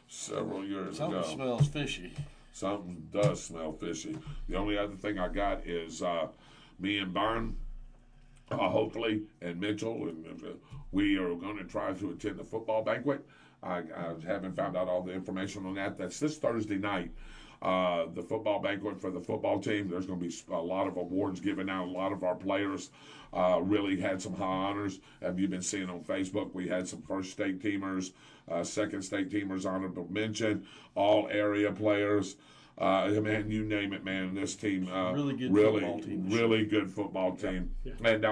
Several years ago. Something smells fishy. Something does smell fishy. The only other thing I got is me and Byron, hopefully, and Mitchell, and we are going to try to attend the football banquet. I haven't found out all the information on that. That's this Thursday night. The football banquet for the football team. There's going to be a lot of awards given out. A lot of our players really had some high honors. Have you been seeing on Facebook? We had some first state teamers, second state teamers, honorable mention, all area players. Man, you name it, man. This team, really good football team. Really good football team. Yeah. And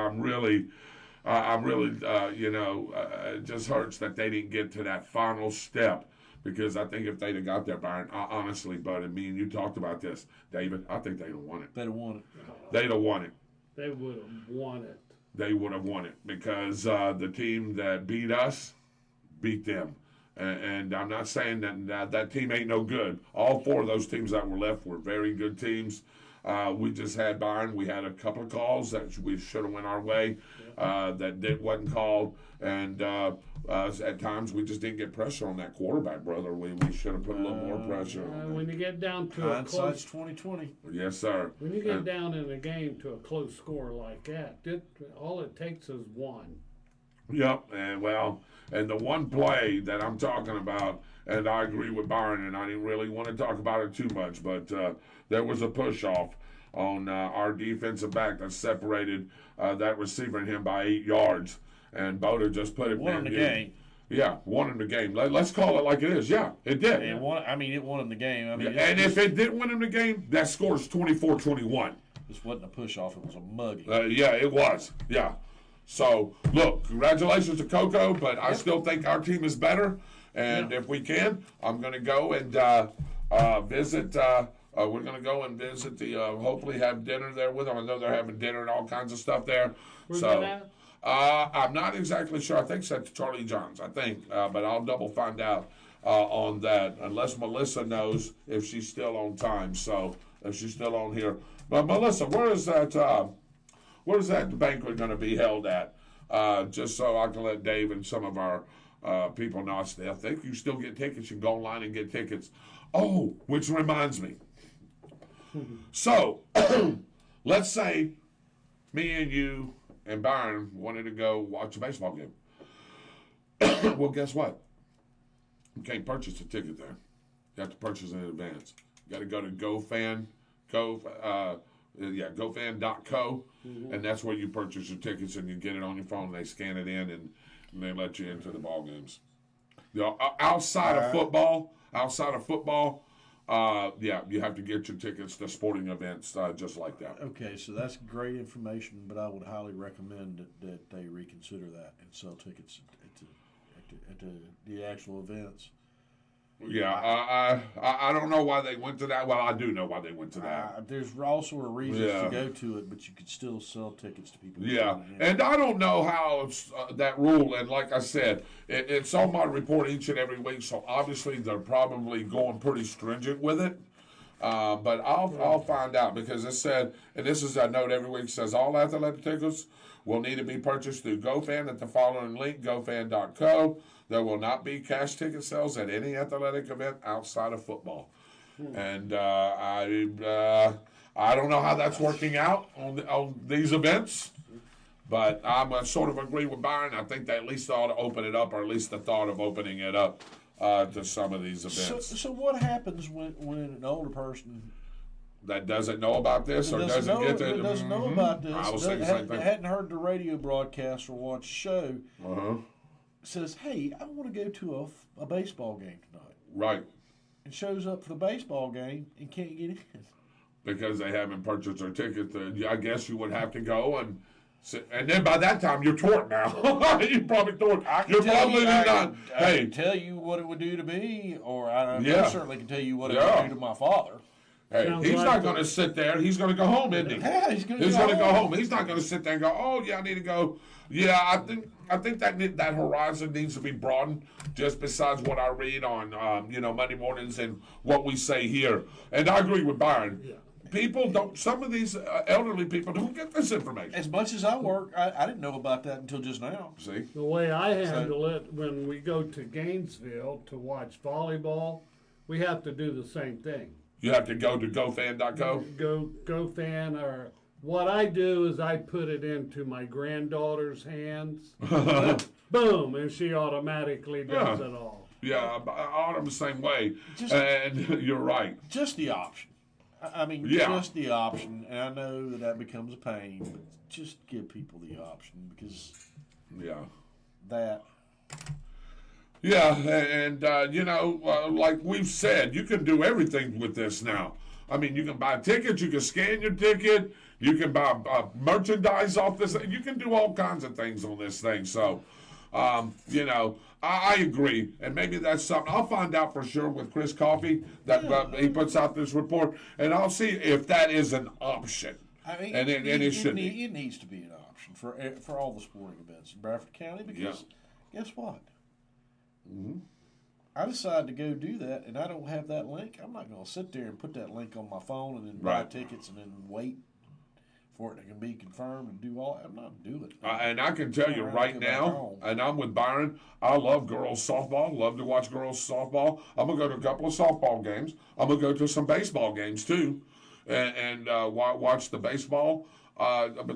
it just hurts that they didn't get to that final step. Because I think if they'd have got there, Byron, honestly, Bud, and me and you talked about this, David, I think they'd have won it. They'd have won it. They'd have won it. They would have won it. They would have won it because the team that beat us beat them. And I'm not saying that team ain't no good. All 4 of those teams that were left were very good teams. We just had Byron. We had a couple of calls that we should have went our way that wasn't called. And at times we just didn't get pressure on that quarterback, brother. We should have put a little more pressure on when you get down to hindsight's 2020. Yes, sir. When you get down in a game to a close score like that, all it takes is 1. Yep, and the one play that I'm talking about, and I agree with Byron, and I didn't really want to talk about it too much, but there was a push-off on our defensive back that separated that receiver and him by 8 yards, and Boda just put it won him the game. Yeah, won him the game. Let's call it like it is. Yeah, it did. It won him the game. And if it didn't win him the game, that score is 24-21. This wasn't a push-off. It was a mugging. Yeah, it was. Yeah. So, look, congratulations to Coco, but I still think our team is better. And if we can, I'm going to go and visit. We're going to go and visit hopefully have dinner there with them. I know they're having dinner and all kinds of stuff there. Where's that at? I'm not exactly sure. I think it's at Charlie John's, but I'll double find out on that, unless Melissa knows if she's still on time. So, if she's still on here. But, Melissa, where is that banquet going to be held at? Just so I can let Dave and some of our people know. I think you still get tickets. You can go online and get tickets. Oh, which reminds me. So, let's say me and you and Byron wanted to go watch a baseball game. Well, guess what? You can't purchase a ticket there. You have to purchase it in advance. You got to go to GoFan.co, and that's where you purchase your tickets, and you get it on your phone. And they scan it in, and they let you into the ball games. Outside of football, you have to get your tickets to sporting events just like that. Okay, so that's great information, but I would highly recommend that they reconsider that and sell tickets at the actual events. Yeah, I don't know why they went to that. Well, I do know why they went to that. There's all sort of reasons to go to it, but you could still sell tickets to people. Yeah, and I don't know how that rule, and like I said, it's on my report each and every week, so obviously they're probably going pretty stringent with it. But I'll find out, because it said, and this is a note every week, says all athletic tickets will need to be purchased through GoFan at the following link, gofan.co. There will not be cash ticket sales at any athletic event outside of football. And I don't know how that's working out on these events, but I'm sort of agree with Byron. I think they at least ought to open it up, or at least the thought of opening it up to some of these events. So what happens when an older person that doesn't know about this or doesn't get to it? Doesn't know about this. I was thinking the same thing. Hadn't heard the radio broadcast or watched the show. Says, hey, I want to go to a baseball game tonight. Right. And shows up for the baseball game and can't get in. Because they haven't purchased their ticket. I guess you would have to go and then by that time you're tort now. You probably tort. I can tell you what it would do to me, or I certainly can tell you what it would do to my father. Hey, he's not going to sit there. He's going to go home, isn't he? Yeah, he's going to go home. He's not going to sit there and go, oh, yeah, I need to go. Yeah, I think that horizon needs to be broadened, just besides what I read on, Monday mornings and what we say here. And I agree with Byron. Yeah. Some of these elderly people don't get this information. As much as I work, I didn't know about that until just now. See? The way I handle it, when we go to Gainesville to watch volleyball, we have to do the same thing. You have to go to gofan.co? GoFan, or what I do is I put it into my granddaughter's hands. Boom, and she automatically does it all. Yeah, I'm the same way. And you're right. Just the option. Just the option. And I know that becomes a pain, but just give people the option, because that. Yeah, and, like we've said, you can do everything with this now. I mean, you can buy tickets, you can scan your ticket, you can buy merchandise off this. You can do all kinds of things on this thing. So, I agree. And maybe that's something. I'll find out for sure with Chris Coffey that he puts out this report, and I'll see if that is an option. It should be. It needs to be an option for all the sporting events in Bradford County, because guess what? I decide to go do that, and I don't have that link, I'm not going to sit there and put that link on my phone and then buy tickets and then wait for it to be confirmed and do all. I'm not doing it. And I can tell you right now, and I'm with Byron, I love girls softball, love to watch girls softball. I'm going to go to a couple of softball games. I'm going to go to some baseball games, too, and watch the baseball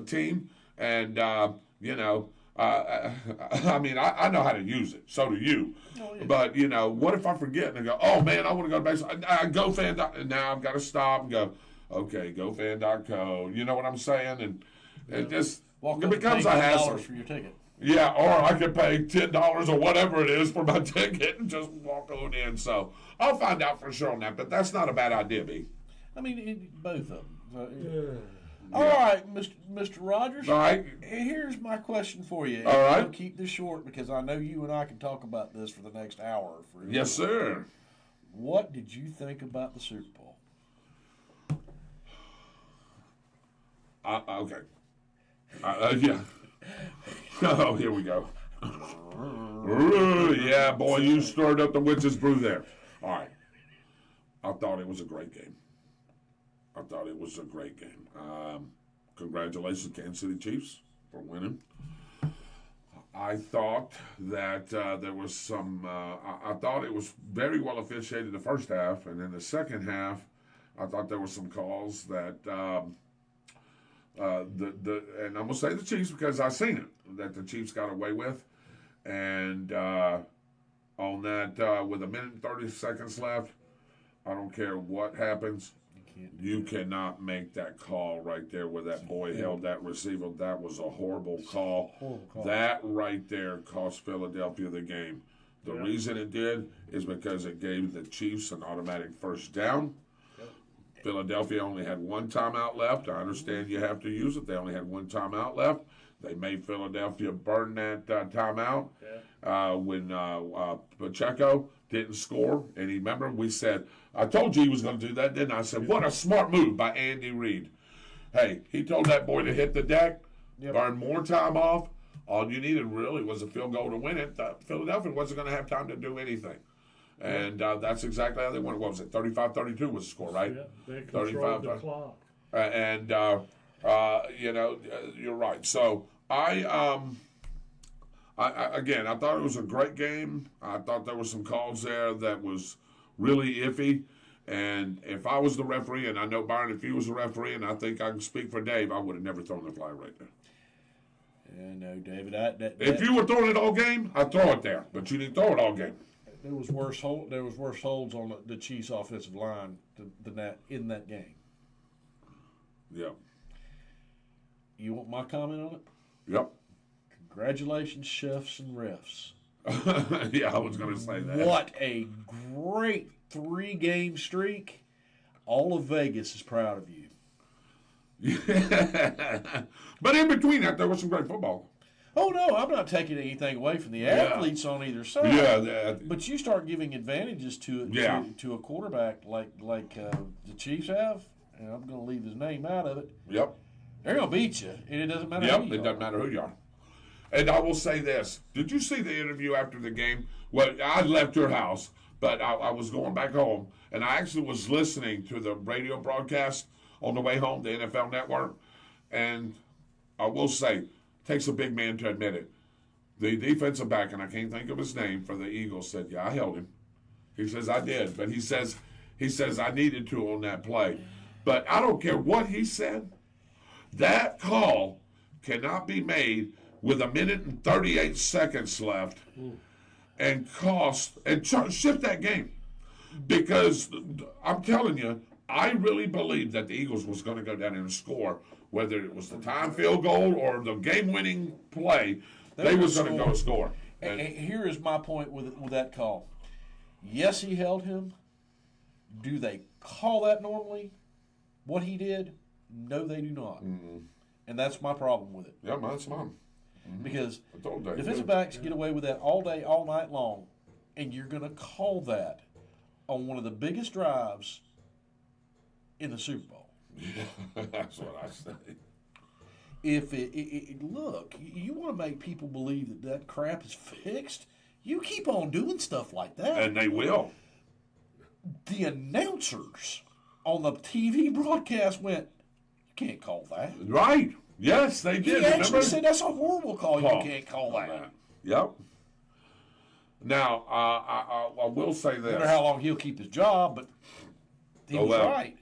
team. And, you know, I mean, I know how to use it. So do you. Oh, yeah. But, you know, what if I forget and I go, oh, man, I want to go to baseball. I go fan. And now I've got to stop and go, okay, gofan.co. You know what I'm saying? And it just it becomes a hassle. For your ticket. Yeah, or I could pay $10 or whatever it is for my ticket and just walk on in. So I'll find out for sure on that. But that's not a bad idea, B. I mean, both of them. All right, Mr. Rodgers. All right. Here's my question for you. All right. I'll keep this short because I know you and I can talk about this for the next hour. Yes, sir. What did you think about the Super Bowl? Okay. Yeah. Oh, here we go. Yeah, boy, you stirred up the witch's brew there. All right. I thought it was a great game. Congratulations, Kansas City Chiefs, for winning. I thought that there was some. I thought it was very well officiated the first half, and in the second half, I thought there were some calls that. And I'm gonna say the Chiefs because I seen it that the Chiefs got away with, and on that with a minute and 30 seconds left, I don't care what happens, you cannot make that call right there where that boy held that receiver. That was a horrible call. That right there cost Philadelphia the game. The reason it did is because it gave the Chiefs an automatic first down. Philadelphia only had one timeout left. I understand you have to use it. They only had one timeout left. They made Philadelphia burn that timeout when Pacheco didn't score. And remember, we said, I told you he was going to do that, didn't I? I said, what a smart move by Andy Reid. Hey, he told that boy to hit the deck, burn more time off. All you needed really was a field goal to win it. Philadelphia wasn't going to have time to do anything. And that's exactly how they won. What was it? 35-32 was the score, right? Yeah, they controlled the clock. And you know, you're right. So I thought it was a great game. I thought there were some calls there that was really iffy. And if I was the referee, and I know Byron, if he was the referee, and I think I can speak for Dave, I would have never thrown the flag right there. Yeah, no, David. If you were throwing it all game, I'd throw it there. But you didn't throw it all game. There was worse holds on the Chiefs' offensive line than that in that game. Yeah. You want my comment on it? Yep. Congratulations, chefs and refs. Yeah, I was going to say that. What a great 3-game streak. All of Vegas is proud of you. Yeah. But in between that, there was some great football. Oh, no, I'm not taking anything away from the athletes on either side. Yeah, but you start giving advantages to a quarterback like the Chiefs have, and I'm going to leave his name out of it. Yep. They're going to beat you, and it doesn't matter who you are. It doesn't matter who you are. And I will say this. Did you see the interview after the game? Well, I left your house, but I was going back home, and I actually was listening to the radio broadcast on the way home, the NFL Network, and I will say, takes a big man to admit it. The defensive back, and I can't think of his name, for the Eagles said, yeah, I held him. He says, I did. But he says I needed to on that play. But I don't care what he said. That call cannot be made with a minute and 38 seconds left and shift that game. Because I'm telling you, I really believe that the Eagles was going to go down and score, whether it was the time field goal or the game-winning play. They was going to go score. And here is my point with that call. Yes, he held him. Do they call that normally, what he did? No, they do not. Mm-hmm. And that's my problem with it. Yeah, mine's mine. Mm-hmm. Because defensive backs get away with that all day, all night long, and you're going to call that on one of the biggest drives in the Super Bowl. Yeah, that's what I say. If look, you want to make people believe that crap is fixed, You keep on doing stuff like that. And they will. The announcers on the TV broadcast went, you can't call that. Right. Yes, they did. He actually said that's a horrible call. You can't call that. Yep. Now, I will say this. I wonder how long he'll keep his job, but he was right.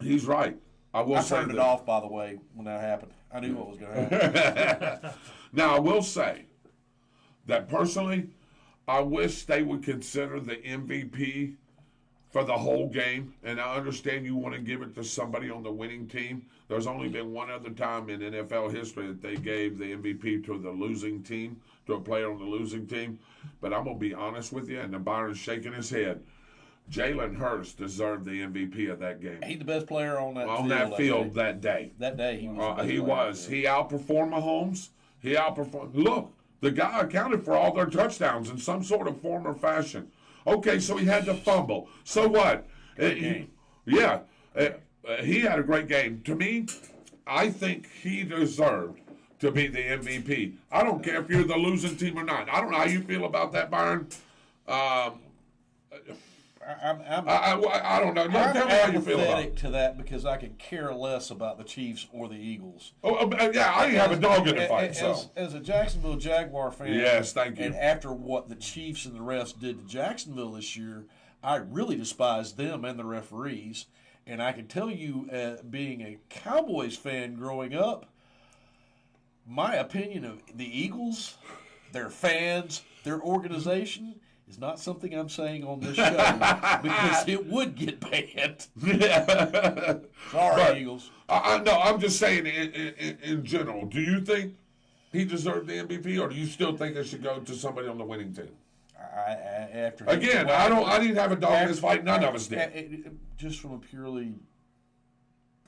He's right. I turned it off, by the way, when that happened. I knew what was going to happen. Now, I will say that personally, I wish they would consider the MVP for the whole game. And I understand you want to give it to somebody on the winning team. There's only been one other time in NFL history that they gave the MVP to the losing team, to a player on the losing team. But I'm going to be honest with you, and Byron's shaking his head. Jalen Hurts deserved the MVP of that game. He's the best player on that field that day. That day, he was. He was. He outperformed Mahomes. He outperformed. Look, the guy accounted for all their touchdowns in some sort of form or fashion. Okay, so he had to fumble. So what? He had a great game. To me, I think he deserved to be the MVP. I don't care if you're the losing team or not. I don't know how you feel about that, Byron. I don't know. I'm apathetic to that because I can care less about the Chiefs or the Eagles. I didn't have a dog in the fight. As a Jacksonville Jaguar fan, yes, thank you. And after what the Chiefs and the rest did to Jacksonville this year, I really despise them and the referees. And I can tell you, being a Cowboys fan growing up, my opinion of the Eagles, their fans, their organization, is not something I'm saying on this show because it would get banned. Sorry, Eagles. No, I'm just saying in general. Do you think he deserved the MVP, or do you still think it should go to somebody on the winning team? I didn't have a dog in this fight. None of us did. Just from a purely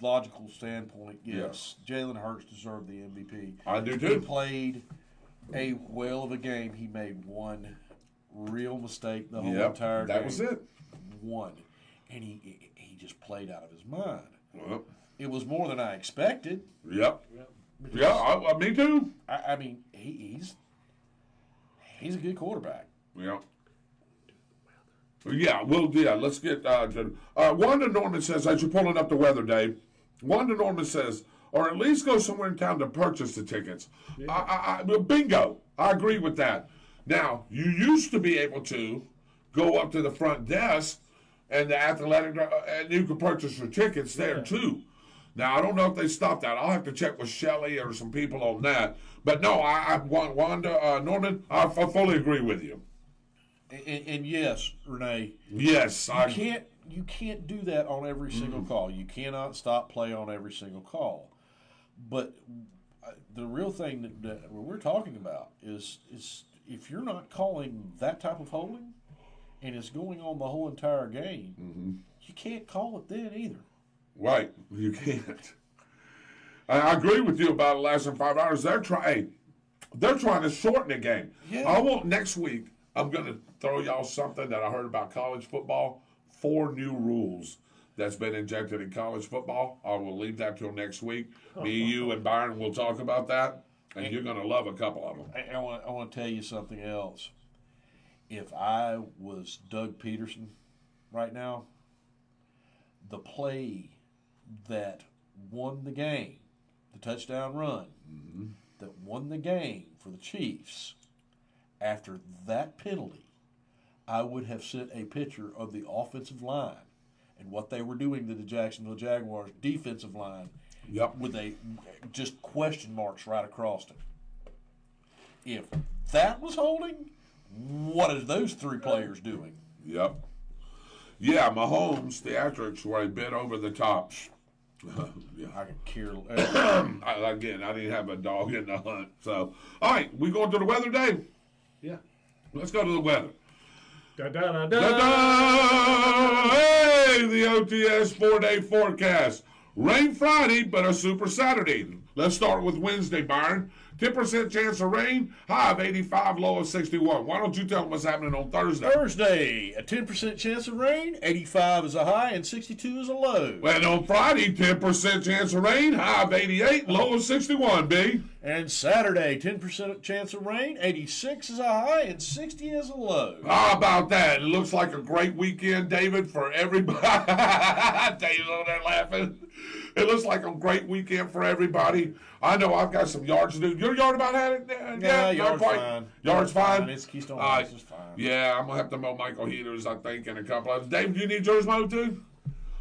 logical standpoint, yes. Jalen Hurts deserved the MVP. I do too. He played a whale of a game. He made one real mistake the whole entire game. That was it. One. And he just played out of his mind. Well, it was more than I expected. Yep. Yeah, me too. I mean, he's a good quarterback. Yeah. Let's get Wanda Norman says, as you're pulling up the weather, Dave, Wanda Norman says, or at least go somewhere in town to purchase the tickets. Yeah. Bingo. I agree with that. Now, you used to be able to go up to the front desk and the athletic, and you could purchase your tickets there too. Now, I don't know if they stopped that. I'll have to check with Shelley or some people on that. But no, Wanda Norman, I fully agree with you. And yes, Renee. Yes, you can't do that on every single call. You cannot stop play on every single call. But the real thing that we're talking about is if you're not calling that type of holding, and it's going on the whole entire game, you can't call it then either. Right, you can't. I agree with you about it lasting 5 hours. They're trying to shorten the game. Yeah. Next week, I'm going to throw y'all something that I heard about college football. 4 new rules that's been injected in college football. I will leave that till next week. Me, you, and Byron will talk about that, and you're going to love a couple of them. I want to tell you something else. If I was Doug Peterson right now, the play that won the game, the touchdown run, that won the game for the Chiefs, after that penalty, I would have sent a picture of the offensive line and what they were doing to the Jacksonville Jaguars defensive line with just question marks right across it. If that was holding, what are those 3 players doing? Yep. Yeah, Mahomes, theatrics were a bit over the top. I could care less. Again, I didn't have a dog in the hunt. So, all right, we going to the weather, Dave? Yeah. Let's go to the weather. Da-da-da-da. Hey, the OTS 4-day forecast. Rain Friday, but a super Saturday. Let's start with Wednesday, Byron. 10% chance of rain, high of 85, low of 61. Why don't you tell them what's happening on Thursday? Thursday, a 10% chance of rain, 85 is a high, and 62 is a low. And on Friday, 10% chance of rain, high of 88, low of 61, B. And Saturday, 10% chance of rain, 86 is a high, and 60 is a low. How about that? It looks like a great weekend, David, for everybody. David's over there laughing. It looks like a great weekend for everybody. I know I've got some yards to do. Your yard about had it? Yeah, yard's fine. Yard's fine? It's Keystone Heights is fine. Yeah, I'm going to have to mow Michael Heaters, I think, in a couple of. Dave, do you need yours mowed too?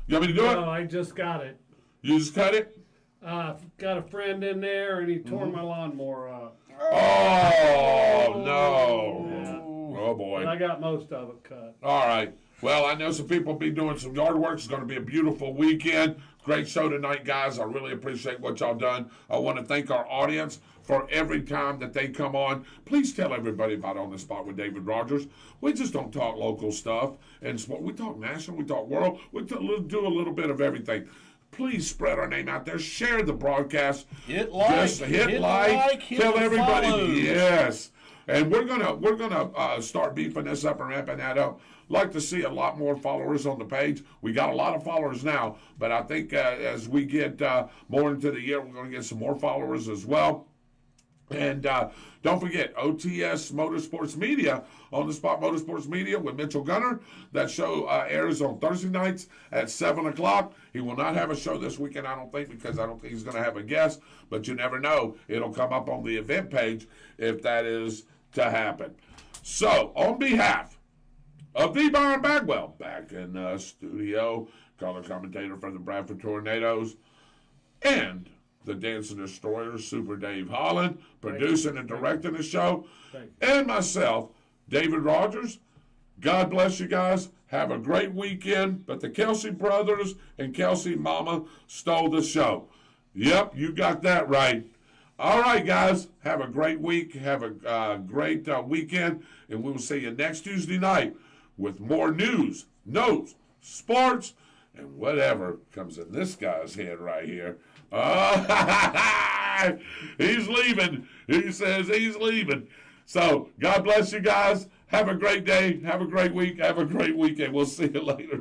You want me to do it? No, I just got it. You just cut it? Got a friend in there, and he tore my lawnmower up. Oh, no. Yeah. Oh, boy. But I got most of it cut. All right. Well, I know some people will be doing some yard work. It's going to be a beautiful weekend. Great show tonight, guys. I really appreciate what y'all done. I want to thank our audience for every time that they come on. Please tell everybody about On the Spot with David Rodgers. We just don't talk local stuff and sport. We talk national. We talk world. We do a little bit of everything. Please spread our name out there. Share the broadcast. Hit like. Just hit like. Tell everybody. Follow. Yes. And we're gonna start beefing this up and ramping that up. Like to see a lot more followers on the page. We got a lot of followers now, but I think as we get more into the year, we're going to get some more followers as well. And don't forget, OTS Motorsports Media, On the Spot Motorsports Media with Mitchell Gunner. That show airs on Thursday nights at 7 o'clock. He will not have a show this weekend, I don't think, because I don't think he's going to have a guest. But you never know. It'll come up on the event page if that is to happen. So, on behalf of the Byron Bagwell, back in the studio, color commentator for the Bradford Tornadoes, and the Dancing Destroyers, Super Dave Holland, producing and directing the show, and myself, David Rodgers. God bless you guys. Have a great weekend. But the Kelsey brothers and Kelsey mama stole the show. Yep, you got that right. All right, guys. Have a great week. Have a great weekend. And we will see you next Tuesday night with more news, notes, sports, and whatever comes in this guy's head right here. He's leaving. He says he's leaving. So, God bless you guys. Have a great day. Have a great week. Have a great weekend. We'll see you later.